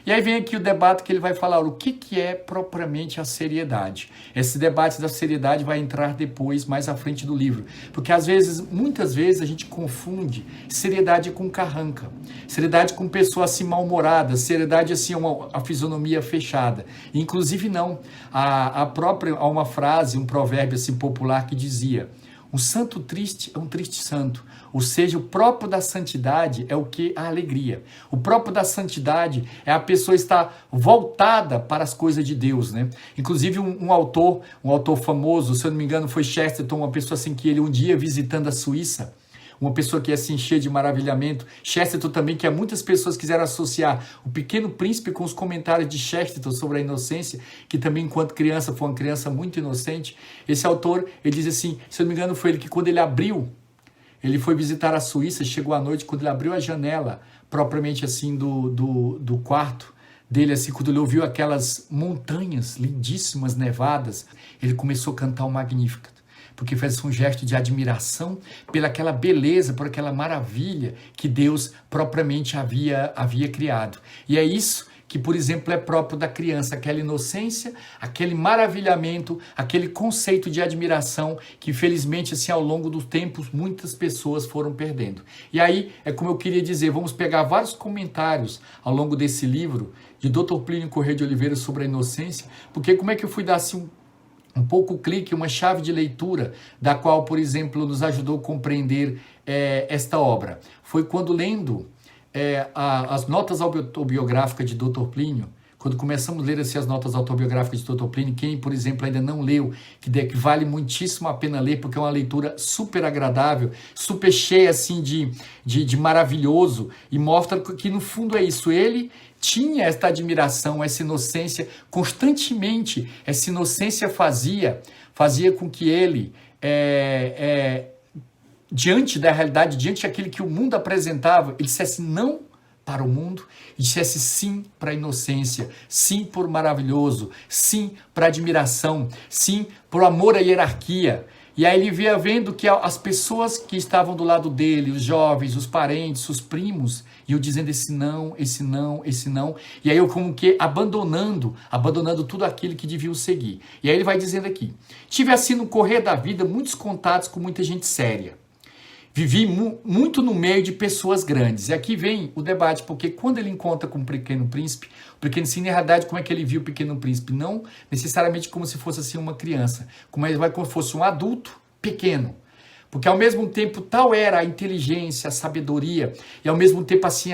E aí vem aqui o debate que ele vai falar, o que é propriamente a seriedade. Esse debate da seriedade vai entrar depois, mais à frente do livro. Porque muitas vezes a gente confunde seriedade com carranca, seriedade com pessoa assim mal-humorada, seriedade assim a fisionomia fechada. Inclusive não, há uma frase, um provérbio assim popular que dizia, um santo triste é um triste santo. Ou seja, o próprio da santidade é o que? A alegria. O próprio da santidade é a pessoa estar voltada para as coisas de Deus, né? Inclusive um autor famoso, se eu não me engano foi Chesterton, uma pessoa assim que ele um dia visitando a Suíça, uma pessoa que é assim cheia de maravilhamento. Chesterton também, que muitas pessoas quiseram associar o Pequeno Príncipe com os comentários de Chesterton sobre a inocência, que também enquanto criança foi uma criança muito inocente. Esse autor, ele diz assim, se eu não me engano foi ele que quando ele foi visitar a Suíça, chegou à noite, quando ele abriu a janela, propriamente assim do quarto dele, assim, quando ele ouviu aquelas montanhas lindíssimas, nevadas, ele começou a cantar o Magnificat. Porque fez um gesto de admiração pelaquela beleza, por aquela maravilha que Deus propriamente havia criado. E é isso que, por exemplo, é próprio da criança, aquela inocência, aquele maravilhamento, aquele conceito de admiração que, infelizmente, assim, ao longo do tempo, muitas pessoas foram perdendo. E aí, é como eu queria dizer, vamos pegar vários comentários ao longo desse livro de Dr. Plínio Corrêa de Oliveira sobre a inocência, porque como é que eu fui dar assim um pouco clique, uma chave de leitura, da qual, por exemplo, nos ajudou a compreender esta obra. Foi quando lendo as notas autobiográficas de Dr. Plínio, quando começamos a ler assim, as notas autobiográficas de Dr. Plínio, quem, por exemplo, ainda não leu, que vale muitíssimo a pena ler, porque é uma leitura super agradável, super cheia assim, de maravilhoso, e mostra que no fundo é isso. Ele tinha esta admiração, essa inocência, constantemente essa inocência fazia com que ele, diante da realidade, diante daquilo que o mundo apresentava, ele dissesse não para o mundo e dissesse sim para a inocência, sim por maravilhoso, sim para admiração, sim por amor à hierarquia. E aí ele via vendo que as pessoas que estavam do lado dele, os jovens, os parentes, os primos, iam dizendo esse não, esse não, esse não. E aí eu como que abandonando tudo aquilo que deviam seguir. E aí ele vai dizendo aqui, tive assim no correr da vida muitos contatos com muita gente séria. Vivi muito no meio de pessoas grandes. E aqui vem o debate, porque quando ele encontra com o Pequeno Príncipe, o Pequeno Príncipe, na realidade, como é que ele viu o Pequeno Príncipe? Não necessariamente como se fosse assim uma criança, como se fosse um adulto pequeno. Porque ao mesmo tempo tal era a inteligência, a sabedoria, e ao mesmo tempo assim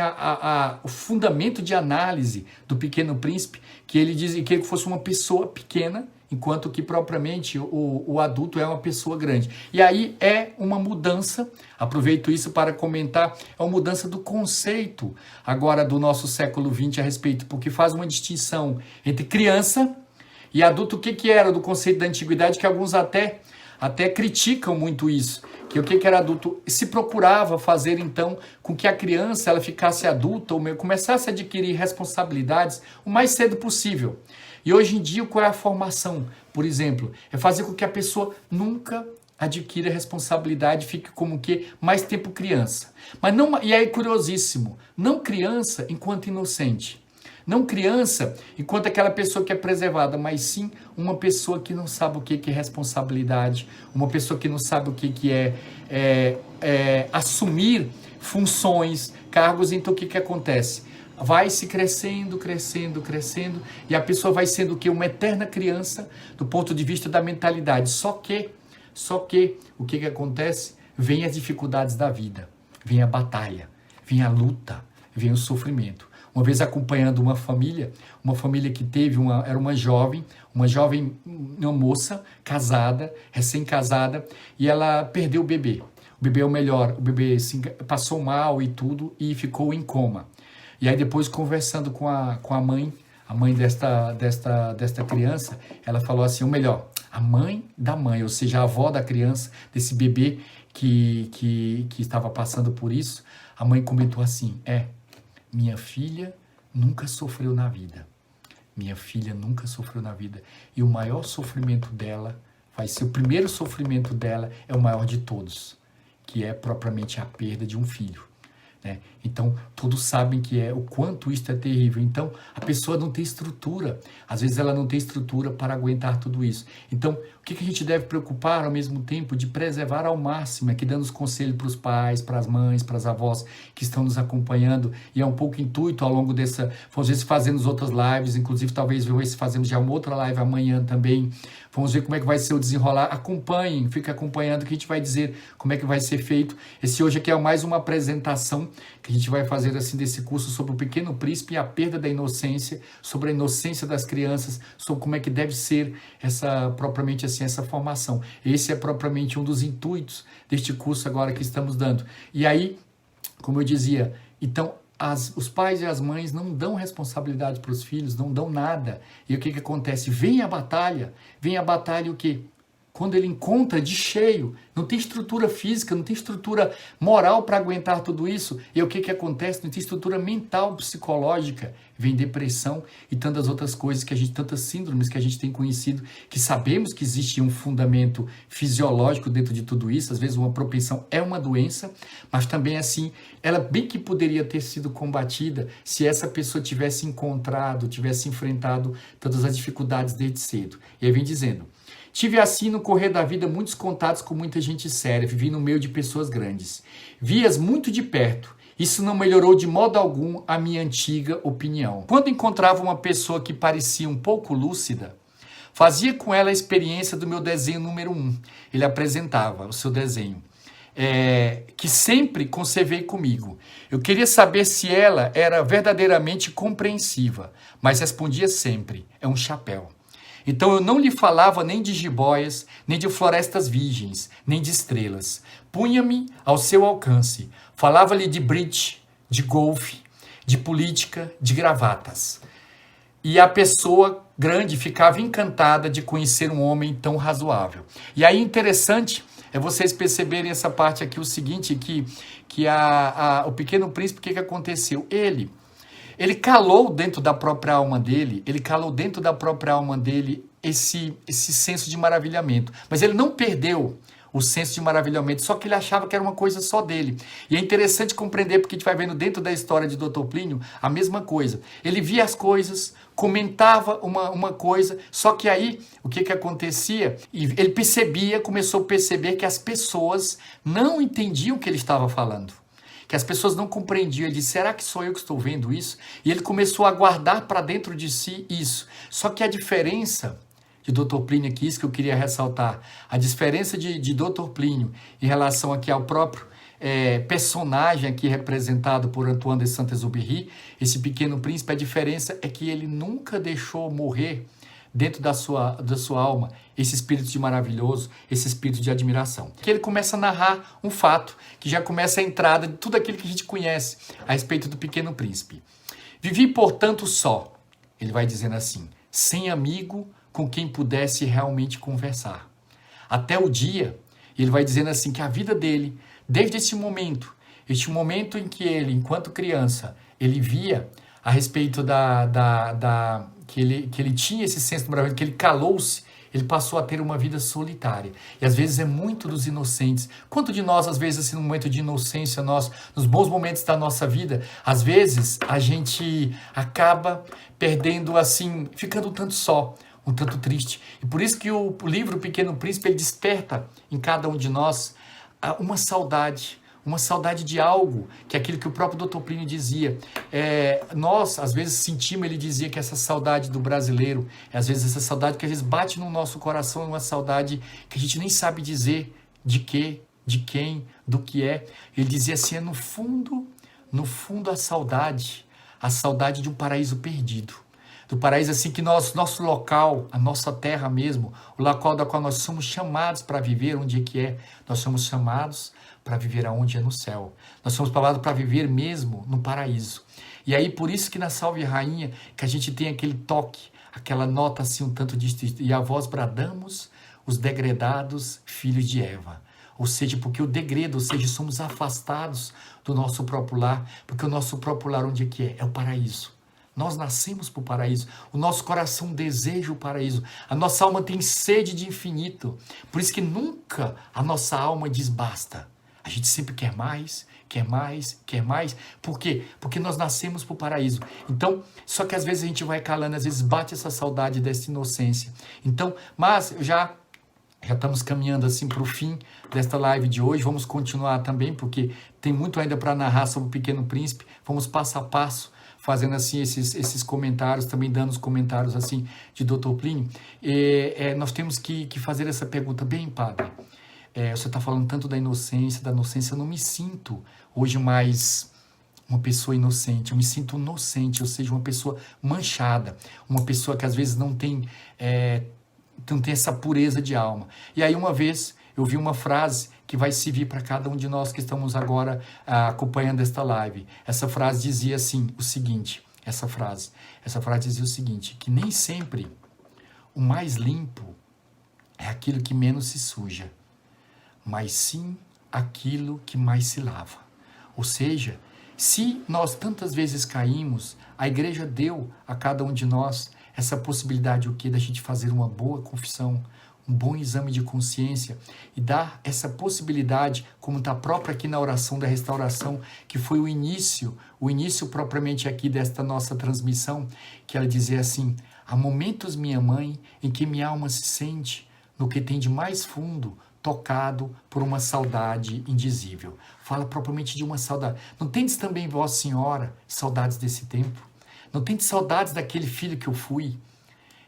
o fundamento de análise do Pequeno Príncipe, que ele dizia que ele fosse uma pessoa pequena, enquanto que propriamente o adulto é uma pessoa grande. E aí é uma mudança, aproveito isso para comentar, é uma mudança do conceito agora do nosso século XX a respeito, porque faz uma distinção entre criança e adulto. O que era do conceito da antiguidade, que alguns até criticam muito isso, que o que era adulto? Se procurava fazer então com que a criança ela ficasse adulta ou começasse a adquirir responsabilidades o mais cedo possível. E hoje em dia, qual é a formação? Por exemplo, é fazer com que a pessoa nunca adquira responsabilidade, fique como que mais tempo criança. Mas não, e aí curiosíssimo, não criança enquanto inocente. Não criança enquanto aquela pessoa que é preservada, mas sim uma pessoa que não sabe o que é responsabilidade, uma pessoa que não sabe o que é assumir funções, cargos. Então o que acontece? Vai se crescendo, e a pessoa vai sendo o quê? Uma eterna criança do ponto de vista da mentalidade. Só que o que acontece? Vem as dificuldades da vida, vem a batalha, vem a luta, vem o sofrimento. Uma vez acompanhando uma família que teve era uma jovem, uma moça casada, recém-casada, e ela perdeu o bebê. O bebê é o melhor, o bebê passou mal e tudo e ficou em coma. E aí depois conversando com a mãe desta criança, ela falou assim, ou melhor, a mãe da mãe, ou seja, a avó da criança, desse bebê que estava passando por isso, a mãe comentou assim, minha filha nunca sofreu na vida. Minha filha nunca sofreu na vida. E o maior sofrimento dela, vai ser o primeiro sofrimento dela, é o maior de todos, que é propriamente a perda de um filho. Então, todos sabem o quanto isso é terrível. Então, a pessoa não tem estrutura. Às vezes, ela não tem estrutura para aguentar tudo isso. Então, o que a gente deve preocupar ao mesmo tempo de preservar ao máximo, aqui dando os conselhos para os pais, para as mães, para as avós que estão nos acompanhando. E é um pouco intuito ao longo vamos ver se fazemos outras lives, inclusive talvez ver se fazemos já uma outra live amanhã também. Vamos ver como é que vai ser o desenrolar. Acompanhem, fiquem acompanhando que a gente vai dizer como é que vai ser feito. Esse hoje aqui é mais uma apresentação que a gente vai fazer assim desse curso sobre o Pequeno Príncipe e a perda da inocência, sobre a inocência das crianças, sobre como é que deve ser propriamente assim, essa formação. Esse é propriamente um dos intuitos deste curso agora que estamos dando. E aí, como eu dizia, então os pais e as mães não dão responsabilidade para os filhos, não dão nada. E o que acontece? Vem a batalha o quê? Quando ele encontra de cheio, não tem estrutura física, não tem estrutura moral para aguentar tudo isso. E o que acontece? Não tem estrutura mental, psicológica. Vem depressão e tantas outras coisas, tantas síndromes que a gente tem conhecido, que sabemos que existe um fundamento fisiológico dentro de tudo isso. Às vezes uma propensão é uma doença, mas também assim, ela bem que poderia ter sido combatida se essa pessoa tivesse enfrentado todas as dificuldades desde cedo. E aí vem dizendo, tive assim no correr da vida muitos contatos com muita gente séria, vivi no meio de pessoas grandes. Vi-as muito de perto. Isso não melhorou de modo algum a minha antiga opinião. Quando encontrava uma pessoa que parecia um pouco lúcida, fazia com ela a experiência do meu desenho número 1. Ele apresentava o seu desenho. que sempre conservei comigo. Eu queria saber se ela era verdadeiramente compreensiva, mas respondia sempre: é um chapéu. Então eu não lhe falava nem de jiboias, nem de florestas virgens, nem de estrelas. Punha-me ao seu alcance. Falava-lhe de bridge, de golfe, de política, de gravatas. E a pessoa grande ficava encantada de conhecer um homem tão razoável. E aí interessante é vocês perceberem essa parte aqui, o seguinte, que o Pequeno Príncipe, o que aconteceu? Ele calou dentro da própria alma dele, esse senso de maravilhamento. Mas ele não perdeu o senso de maravilhamento, só que ele achava que era uma coisa só dele. E é interessante compreender, porque a gente vai vendo dentro da história de Dr. Plínio a mesma coisa. Ele via as coisas, comentava uma coisa, só que aí o que acontecia? Ele começou a perceber que as pessoas não entendiam o que ele estava falando. Que as pessoas não compreendiam. Ele disse: será que sou eu que estou vendo isso? E ele começou a guardar para dentro de si isso. Só que a diferença de Dr. Plínio aqui, isso que eu queria ressaltar, a diferença de Dr. Plínio em relação aqui ao próprio personagem aqui representado por Antoine de Saint-Exupéry, esse Pequeno Príncipe, a diferença é que ele nunca deixou morrer dentro da sua alma esse espírito de maravilhoso, esse espírito de admiração. Que ele começa a narrar um fato, que já começa a entrada de tudo aquilo que a gente conhece a respeito do Pequeno Príncipe. Vivi, portanto, só, ele vai dizendo assim, sem amigo com quem pudesse realmente conversar. Até o dia, ele vai dizendo assim, que a vida dele, desde este momento em que ele, enquanto criança, ele via a respeito que ele tinha esse senso do maravilhoso, que ele calou-se, ele passou a ter uma vida solitária. E às vezes é muito dos inocentes. Quanto de nós, às vezes, assim, no momento de inocência, nos bons momentos da nossa vida, às vezes a gente acaba perdendo, assim, ficando um tanto só, um tanto triste. E por isso que o livro Pequeno Príncipe, ele desperta em cada um de nós uma saudade de algo, que é aquilo que o próprio Dr. Plínio dizia. Nós, às vezes, sentimos, ele dizia que essa saudade do brasileiro, às vezes essa saudade que às vezes bate no nosso coração, uma saudade que a gente nem sabe dizer de quê, de quem, do que é. Ele dizia assim, no fundo a saudade de um paraíso perdido. Do paraíso assim que nosso local, a nossa terra mesmo, o local da qual nós somos chamados para viver, onde é que é? Nós somos chamados para viver aonde é no céu. Nós somos chamados para viver mesmo no paraíso. E aí, por isso que na Salve Rainha, que a gente tem aquele toque, aquela nota assim um tanto distinta. E a vós bradamos os degredados filhos de Eva. Ou seja, porque o degredo, ou seja, somos afastados do nosso próprio lar, porque o nosso próprio lar onde é que é? É o paraíso. Nós nascemos para o paraíso, o nosso coração deseja o paraíso, a nossa alma tem sede de infinito, por isso que nunca a nossa alma diz basta. A gente sempre quer mais, quer mais, quer mais. Por quê? Porque nós nascemos para o paraíso. Então, só que às vezes a gente vai calando, às vezes bate essa saudade dessa inocência. Então, mas já estamos caminhando assim para o fim desta live de hoje. Vamos continuar também, porque tem muito ainda para narrar sobre o Pequeno Príncipe. Vamos passo a passo, fazendo assim esses comentários, também dando os comentários assim de Dr. Plínio. Nós temos que fazer essa pergunta, bem, padre, você está falando tanto da inocência, eu não me sinto hoje mais uma pessoa inocente, eu me sinto inocente, ou seja, uma pessoa manchada, uma pessoa que às vezes não tem essa pureza de alma. E aí uma vez eu vi uma frase que vai servir para cada um de nós que estamos agora acompanhando esta live. Essa frase dizia assim, o seguinte, essa frase dizia o seguinte, que nem sempre o mais limpo é aquilo que menos se suja, mas sim aquilo que mais se lava. Ou seja, se nós tantas vezes caímos, a igreja deu a cada um de nós essa possibilidade o quê? Da gente fazer uma boa confissão, um bom exame de consciência e dar essa possibilidade, como está próprio aqui na oração da restauração, que foi o início propriamente aqui desta nossa transmissão, que ela dizia assim, há momentos, minha mãe, em que minha alma se sente no que tem de mais fundo, tocado por uma saudade indizível. Fala propriamente de uma saudade. Não tendes também, Vossa Senhora, saudades desse tempo? Não tendes saudades daquele filho que eu fui?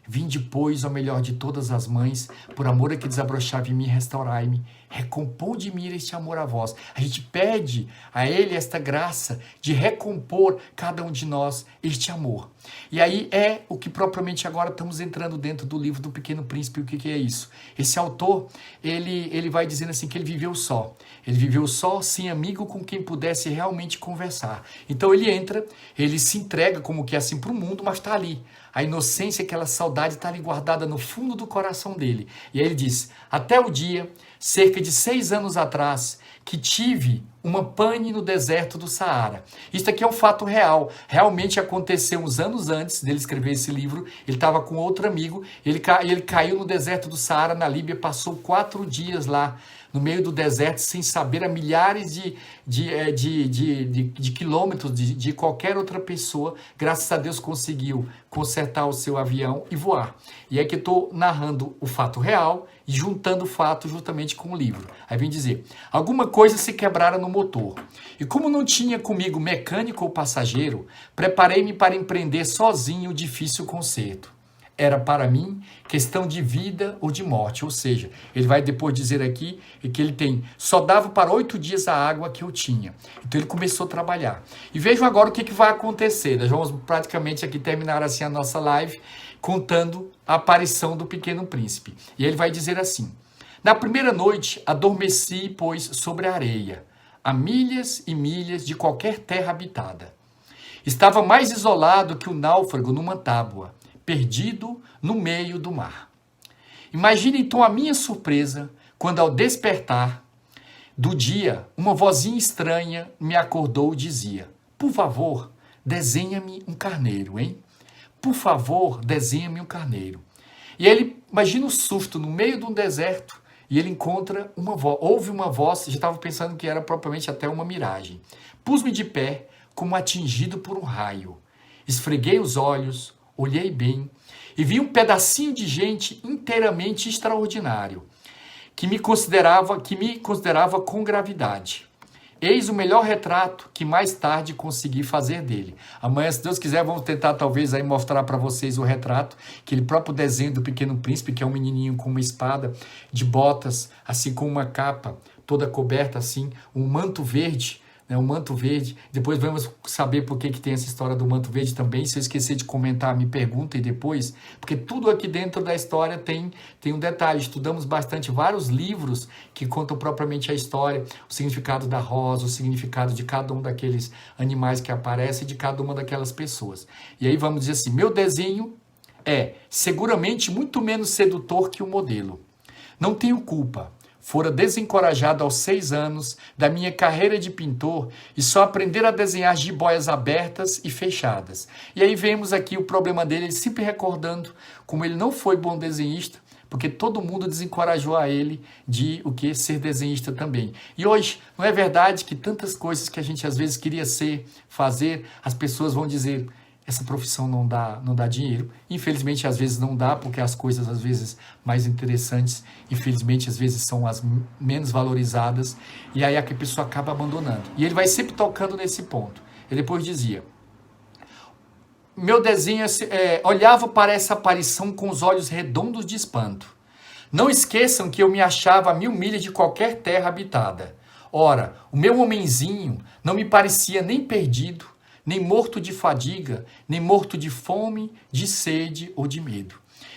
Vinde, pois, ao melhor de todas as mães, por amor a que desabrochava em mim, restaurai-me. Recompor de mim este amor a vós. A gente pede a Ele esta graça de recompor cada um de nós este amor. E aí é o que propriamente agora estamos entrando dentro do livro do Pequeno Príncipe. O que é isso? Esse autor, ele vai dizendo assim que ele viveu só. Ele viveu só, sem amigo com quem pudesse realmente conversar. Então ele entra, ele se entrega como que assim para o mundo, mas está ali. A inocência, aquela saudade está ali guardada no fundo do coração dele. E aí ele diz, até o dia, cerca de 6 anos atrás, que tive uma pane no deserto do Saara. Isso aqui é um fato real. Realmente aconteceu uns anos antes dele escrever esse livro. Ele estava com outro amigo, ele caiu no deserto do Saara, na Líbia, passou 4 dias lá, no meio do deserto, sem saber, a milhares de quilômetros de qualquer outra pessoa. Graças a Deus conseguiu consertar o seu avião e voar. E é que estou narrando o fato real e juntando o fato justamente com o livro. Aí vem dizer, alguma coisa se quebrara no motor. E como não tinha comigo mecânico ou passageiro, preparei-me para empreender sozinho o difícil conserto. Era para mim questão de vida ou de morte, ou seja, ele vai depois dizer aqui que ele só dava para 8 dias a água que eu tinha. Então ele começou a trabalhar. E vejam agora o que vai acontecer. Nós vamos praticamente aqui terminar assim a nossa live, contando a aparição do Pequeno Príncipe. E ele vai dizer assim, na primeira noite adormeci, pois, sobre a areia, a milhas e milhas de qualquer terra habitada. Estava mais isolado que o náufrago numa tábua, perdido no meio do mar. Imagine então a minha surpresa quando, ao despertar do dia, uma vozinha estranha me acordou e dizia, por favor, desenha-me um carneiro, hein? Por favor, desenha-me um carneiro. E ele, imagina o susto no meio de um deserto, e ele encontra uma voz, ouve uma voz, já estava pensando que era propriamente até uma miragem. Pus-me de pé, como atingido por um raio. Esfreguei os olhos, olhei bem e vi um pedacinho de gente inteiramente extraordinário, que me considerava com gravidade. Eis o melhor retrato que mais tarde consegui fazer dele. Amanhã, se Deus quiser, vamos tentar talvez aí mostrar para vocês o retrato, aquele próprio desenho do Pequeno Príncipe, que é um menininho com uma espada, de botas, assim com uma capa toda coberta assim, um manto verde, né, um manto verde. Depois vamos saber por que tem essa história do manto verde também. Se eu esquecer de comentar, me perguntem depois, porque tudo aqui dentro da história tem um detalhe. Estudamos bastante vários livros que contam propriamente a história, o significado da rosa, o significado de cada um daqueles animais que aparecem, de cada uma daquelas pessoas. E aí vamos dizer assim, meu desenho é seguramente muito menos sedutor que o modelo. Não tenho culpa. Fora desencorajado aos 6 anos da minha carreira de pintor e só aprender a desenhar jiboias abertas e fechadas. E aí vemos aqui o problema dele, ele sempre recordando como ele não foi bom desenhista, porque todo mundo desencorajou a ele de ser desenhista também. E hoje, não é verdade que tantas coisas que a gente às vezes queria fazer, as pessoas vão dizer, essa profissão não dá dinheiro. Infelizmente, às vezes não dá, porque as coisas, às vezes, mais interessantes, infelizmente, às vezes são as menos valorizadas, e aí a pessoa acaba abandonando. E ele vai sempre tocando nesse ponto. Ele depois dizia, meu desenho olhava para essa aparição com os olhos redondos de espanto. Não esqueçam que eu me achava a 1000 milhas de qualquer terra habitada. Ora, o meu homenzinho não me parecia nem perdido, nem morto de fadiga, nem morto de fome, de sede ou de medo.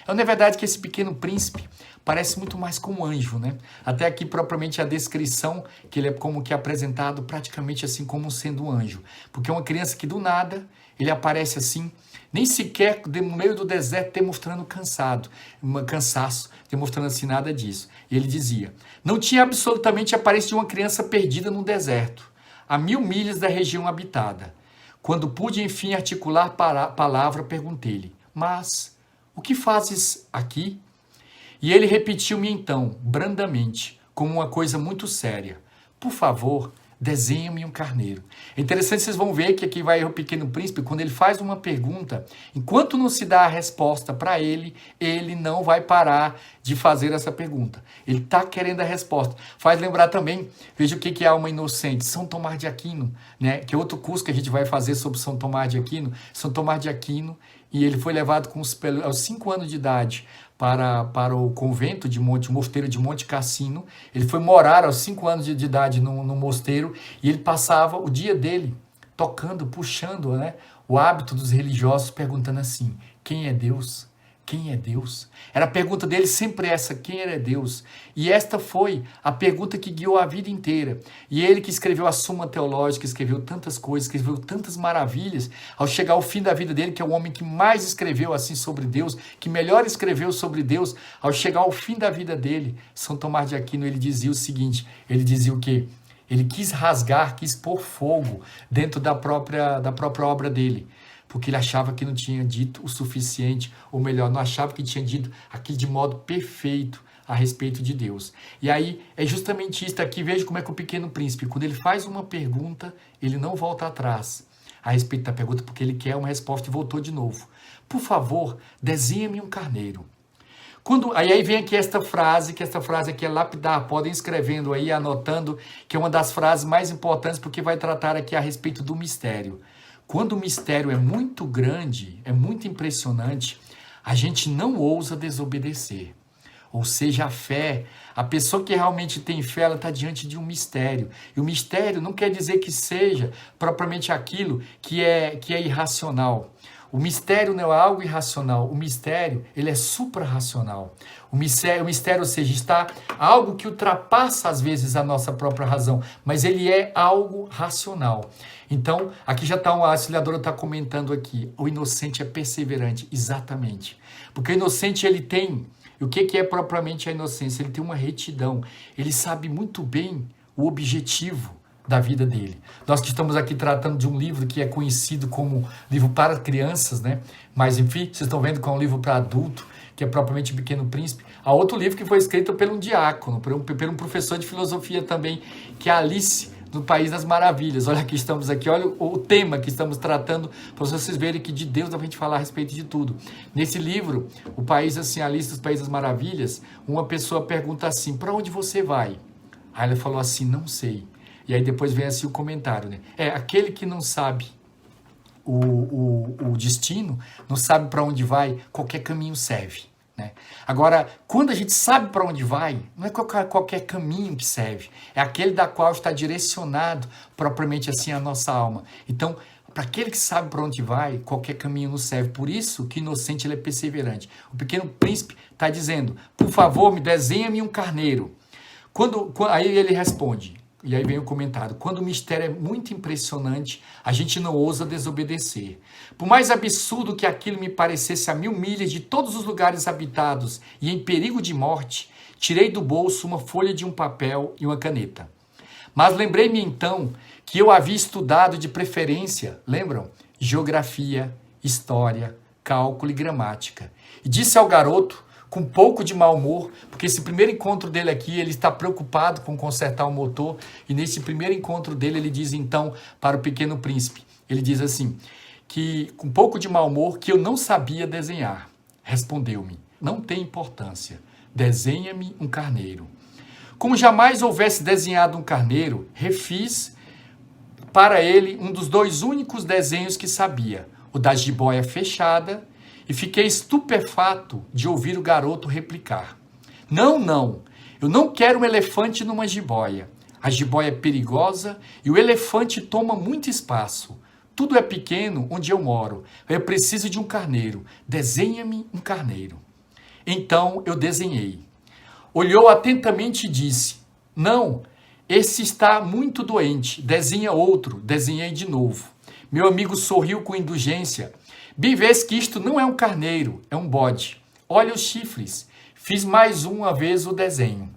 Não é verdade que esse Pequeno Príncipe parece muito mais com um anjo, né? Até aqui propriamente a descrição, que ele é como que apresentado praticamente assim como sendo um anjo. Porque é uma criança que do nada, ele aparece assim, nem sequer no meio do deserto demonstrando cansaço, demonstrando assim nada disso. E ele dizia, não tinha absolutamente a aparência de uma criança perdida no deserto, a 1000 milhas da região habitada. Quando pude, enfim, articular palavra, perguntei-lhe, mas o que fazes aqui? E ele repetiu-me então, brandamente, como uma coisa muito séria, por favor, desenha-me um carneiro. É interessante, vocês vão ver que aqui vai o Pequeno Príncipe, quando ele faz uma pergunta, enquanto não se dá a resposta para ele não vai parar de fazer essa pergunta. Ele está querendo a resposta. Faz lembrar também, veja o que é alma inocente, São Tomás de Aquino, né? Que é outro curso que a gente vai fazer sobre São Tomás de Aquino. São Tomás de Aquino, e ele foi levado aos 5 anos de idade para o convento de o mosteiro de Monte Cassino. Ele foi morar aos 5 anos de idade no mosteiro e ele passava o dia dele tocando, puxando, né, o hábito dos religiosos, perguntando assim: quem é Deus? Quem é Deus? Era a pergunta dele sempre essa: quem era Deus? E esta foi a pergunta que guiou a vida inteira. E ele que escreveu a Suma Teológica, escreveu tantas coisas, escreveu tantas maravilhas, ao chegar ao fim da vida dele, que é o homem que mais escreveu assim sobre Deus, que melhor escreveu sobre Deus, ao chegar ao fim da vida dele, São Tomás de Aquino, ele dizia o seguinte, ele dizia o quê? Ele quis rasgar, quis pôr fogo dentro da própria obra dele, porque ele achava que não tinha dito o suficiente, ou melhor, não achava que tinha dito aquilo de modo perfeito a respeito de Deus. E aí, é justamente isso aqui, veja como é que o Pequeno Príncipe, quando ele faz uma pergunta, ele não volta atrás a respeito da pergunta, porque ele quer uma resposta e voltou de novo. Por favor, desenhe-me um carneiro. Aí vem aqui esta frase, que esta frase aqui é lapidar, podem ir escrevendo aí, anotando, que é uma das frases mais importantes, porque vai tratar aqui a respeito do mistério. Quando o mistério é muito grande, é muito impressionante, a gente não ousa desobedecer. Ou seja, a fé, a pessoa que realmente tem fé, ela está diante de um mistério. E o mistério não quer dizer que seja propriamente aquilo que é irracional. O mistério não é algo irracional, o mistério, ele é suprarracional. O mistério, ou seja, está algo que ultrapassa às vezes a nossa própria razão, mas ele é algo racional. Então, aqui já está, a auxiliadora está comentando aqui, o inocente é perseverante, exatamente. Porque o inocente, ele tem, e o que é propriamente a inocência? Ele tem uma retidão, ele sabe muito bem o objetivo da vida dele. Nós que estamos aqui tratando de um livro que é conhecido como livro para crianças, né? Mas, enfim, vocês estão vendo que é um livro para adulto, que é propriamente Pequeno Príncipe. Há outro livro que foi escrito por um diácono, por um professor de filosofia também, que é Alice, no País das Maravilhas. Olha, aqui estamos aqui, olha o tema que estamos tratando, para vocês verem que de Deus dá pra gente falar a respeito de tudo. Nesse livro, o País, assim, Alice dos Países das Maravilhas, uma pessoa pergunta assim: para onde você vai? Aí ela falou assim: não sei. E aí depois vem assim o comentário, né? Aquele que não sabe o destino, não sabe para onde vai, qualquer caminho serve, né? Agora, quando a gente sabe para onde vai, não é qualquer caminho que serve, é aquele da qual está direcionado propriamente assim a nossa alma. Então, para aquele que sabe para onde vai, qualquer caminho não serve. Por isso que o inocente ele é perseverante. O Pequeno Príncipe está dizendo: por favor, desenha-me um carneiro. Aí ele responde, e aí vem o comentário: quando o mistério é muito impressionante, a gente não ousa desobedecer. Por mais absurdo que aquilo me parecesse a 1000 milhas de todos os lugares habitados e em perigo de morte, tirei do bolso uma folha de um papel e uma caneta. Mas lembrei-me então que eu havia estudado de preferência, lembram? Geografia, história, cálculo e gramática. E disse ao garoto, com um pouco de mau humor, porque esse primeiro encontro dele aqui, ele está preocupado com consertar o motor, e nesse primeiro encontro dele, ele diz então para o Pequeno Príncipe, ele diz assim, que com um pouco de mau humor, que eu não sabia desenhar. Respondeu-me: não tem importância, desenha-me um carneiro. Como jamais houvesse desenhado um carneiro, refiz para ele um dos 2 únicos desenhos que sabia, o da jiboia fechada, e fiquei estupefato de ouvir o garoto replicar: não, eu não quero um elefante numa jiboia. A jiboia é perigosa e o elefante toma muito espaço. Tudo é pequeno onde eu moro. Eu preciso de um carneiro. Desenha-me um carneiro. Então eu desenhei. Olhou atentamente e disse: não, esse está muito doente. Desenha outro. Desenhei de novo. Meu amigo sorriu com indulgência. Bem vês que isto não é um carneiro, é um bode. Olha os chifres. Fiz mais uma vez o desenho.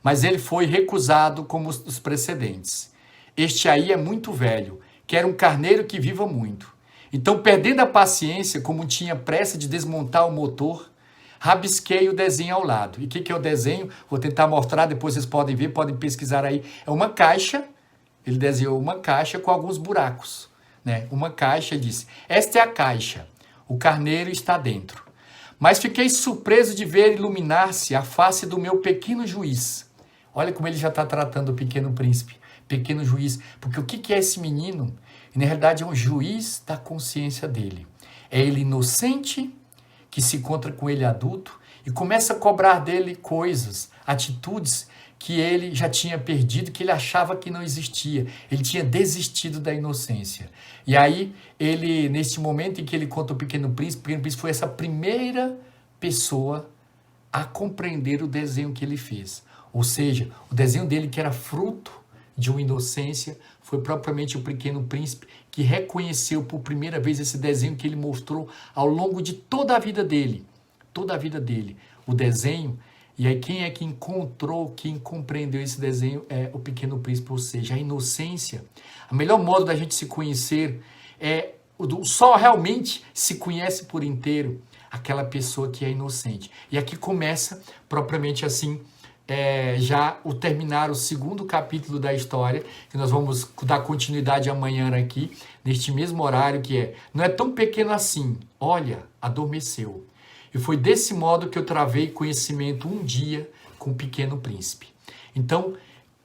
Mas ele foi recusado como os precedentes. Este aí é muito velho, quer um carneiro que viva muito. Então, perdendo a paciência, como tinha pressa de desmontar o motor, rabisquei o desenho ao lado. E o que é o desenho? Vou tentar mostrar, depois vocês podem ver, podem pesquisar aí. É uma caixa, ele desenhou uma caixa com alguns buracos. Né? Uma caixa, e disse: esta é a caixa, o carneiro está dentro. Mas fiquei surpreso de ver iluminar-se a face do meu pequeno juiz. Olha como ele já está tratando o Pequeno Príncipe, pequeno juiz, porque o que é esse menino? Na realidade é um juiz da consciência dele. É ele inocente que se encontra com ele adulto e começa a cobrar dele coisas, atitudes que ele já tinha perdido, que ele achava que não existia. Ele tinha desistido da inocência. E aí, ele, nesse momento em que ele conta o Pequeno Príncipe foi essa primeira pessoa a compreender o desenho que ele fez. Ou seja, o desenho dele que era fruto de uma inocência, foi propriamente o Pequeno Príncipe que reconheceu por primeira vez esse desenho que ele mostrou ao longo de toda a vida dele. Toda a vida dele. O desenho. E aí quem é que encontrou, quem compreendeu esse desenho é o Pequeno Príncipe, ou seja, a inocência. O melhor modo da gente se conhecer é, só realmente se conhece por inteiro aquela pessoa que é inocente. E aqui começa propriamente assim, já o terminar o segundo capítulo da história, que nós vamos dar continuidade amanhã aqui, neste mesmo horário que não é tão pequeno assim, olha, adormeceu. E foi desse modo que eu travei conhecimento um dia com o Pequeno Príncipe. Então,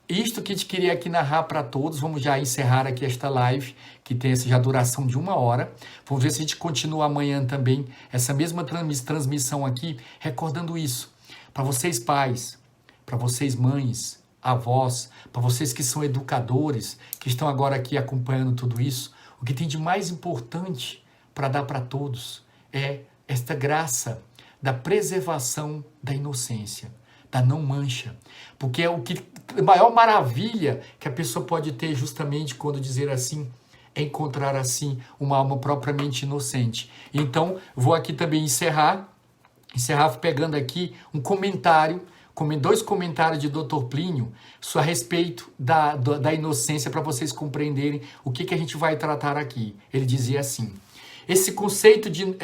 isto que a gente queria aqui narrar para todos, vamos já encerrar aqui esta live, que tem essa já duração de 1 hora. Vamos ver se a gente continua amanhã também, essa mesma transmissão aqui, recordando isso. Para vocês pais, para vocês mães, avós, para vocês que são educadores, que estão agora aqui acompanhando tudo isso, o que tem de mais importante para dar para todos é esta graça da preservação da inocência, da não mancha. Porque é a maior maravilha que a pessoa pode ter justamente quando dizer assim, é encontrar assim uma alma propriamente inocente. Então, vou aqui também encerrar pegando aqui um comentário, 2 comentários de Dr. Plínio a respeito da inocência para vocês compreenderem o que a gente vai tratar aqui. Ele dizia assim: esse conceito de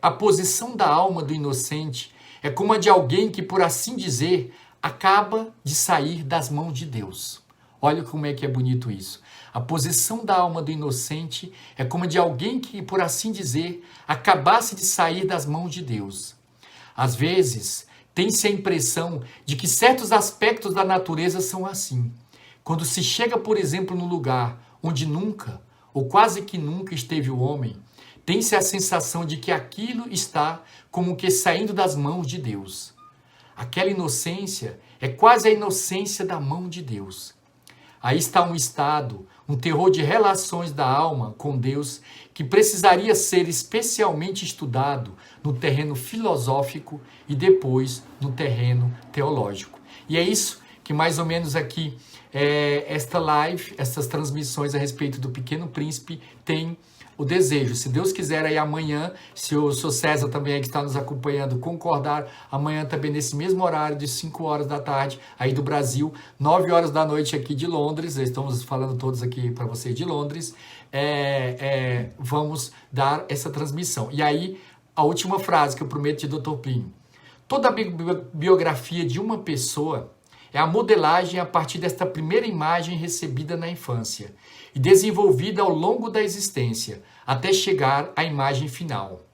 a posição da alma do inocente é como a de alguém que, por assim dizer, acaba de sair das mãos de Deus. Olha como é que é bonito isso. A posição da alma do inocente é como a de alguém que, por assim dizer, acabasse de sair das mãos de Deus. Às vezes, tem-se a impressão de que certos aspectos da natureza são assim. Quando se chega, por exemplo, no lugar onde nunca, ou quase que nunca esteve o homem, tem-se a sensação de que aquilo está como que saindo das mãos de Deus. Aquela inocência é quase a inocência da mão de Deus. Aí está um estado, um terror de relações da alma com Deus que precisaria ser especialmente estudado no terreno filosófico e depois no terreno teológico. E é isso que mais ou menos aqui esta live, essas transmissões a respeito do Pequeno Príncipe tem o desejo. Se Deus quiser aí amanhã, se o Sr. César também aí que está nos acompanhando concordar, amanhã também nesse mesmo horário de 5 horas da tarde aí do Brasil, 9 horas da noite aqui de Londres, estamos falando todos aqui para vocês de Londres, vamos dar essa transmissão. E aí, a última frase que eu prometo de Dr. Plínio. Toda a biografia de uma pessoa é a modelagem a partir desta primeira imagem recebida na infância e desenvolvida ao longo da existência, até chegar à imagem final.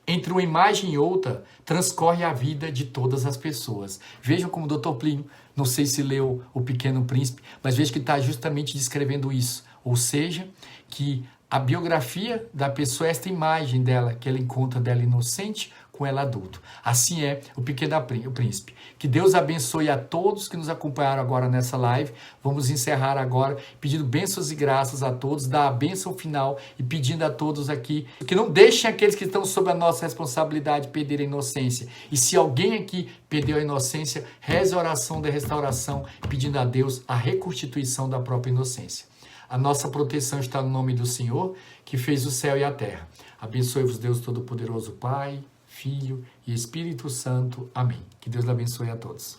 Entre uma imagem e outra, transcorre a vida de todas as pessoas. Vejam como o Dr. Plínio, não sei se leu O Pequeno Príncipe, mas veja que está justamente descrevendo isso. Ou seja, que a biografia da pessoa é esta imagem dela, que ela encontra dela inocente com ela adulto. Assim é o Pequeno Príncipe. Que Deus abençoe a todos que nos acompanharam agora nessa live. Vamos encerrar agora pedindo bênçãos e graças a todos, dar a bênção final e pedindo a todos aqui que não deixem aqueles que estão sob a nossa responsabilidade perder a inocência. E se alguém aqui perdeu a inocência, reze a oração da restauração, pedindo a Deus a reconstituição da própria inocência. A nossa proteção está no nome do Senhor, que fez o céu e a terra. Abençoe-vos, Deus Todo-Poderoso, Pai, Filho e Espírito Santo. Amém. Que Deus abençoe a todos.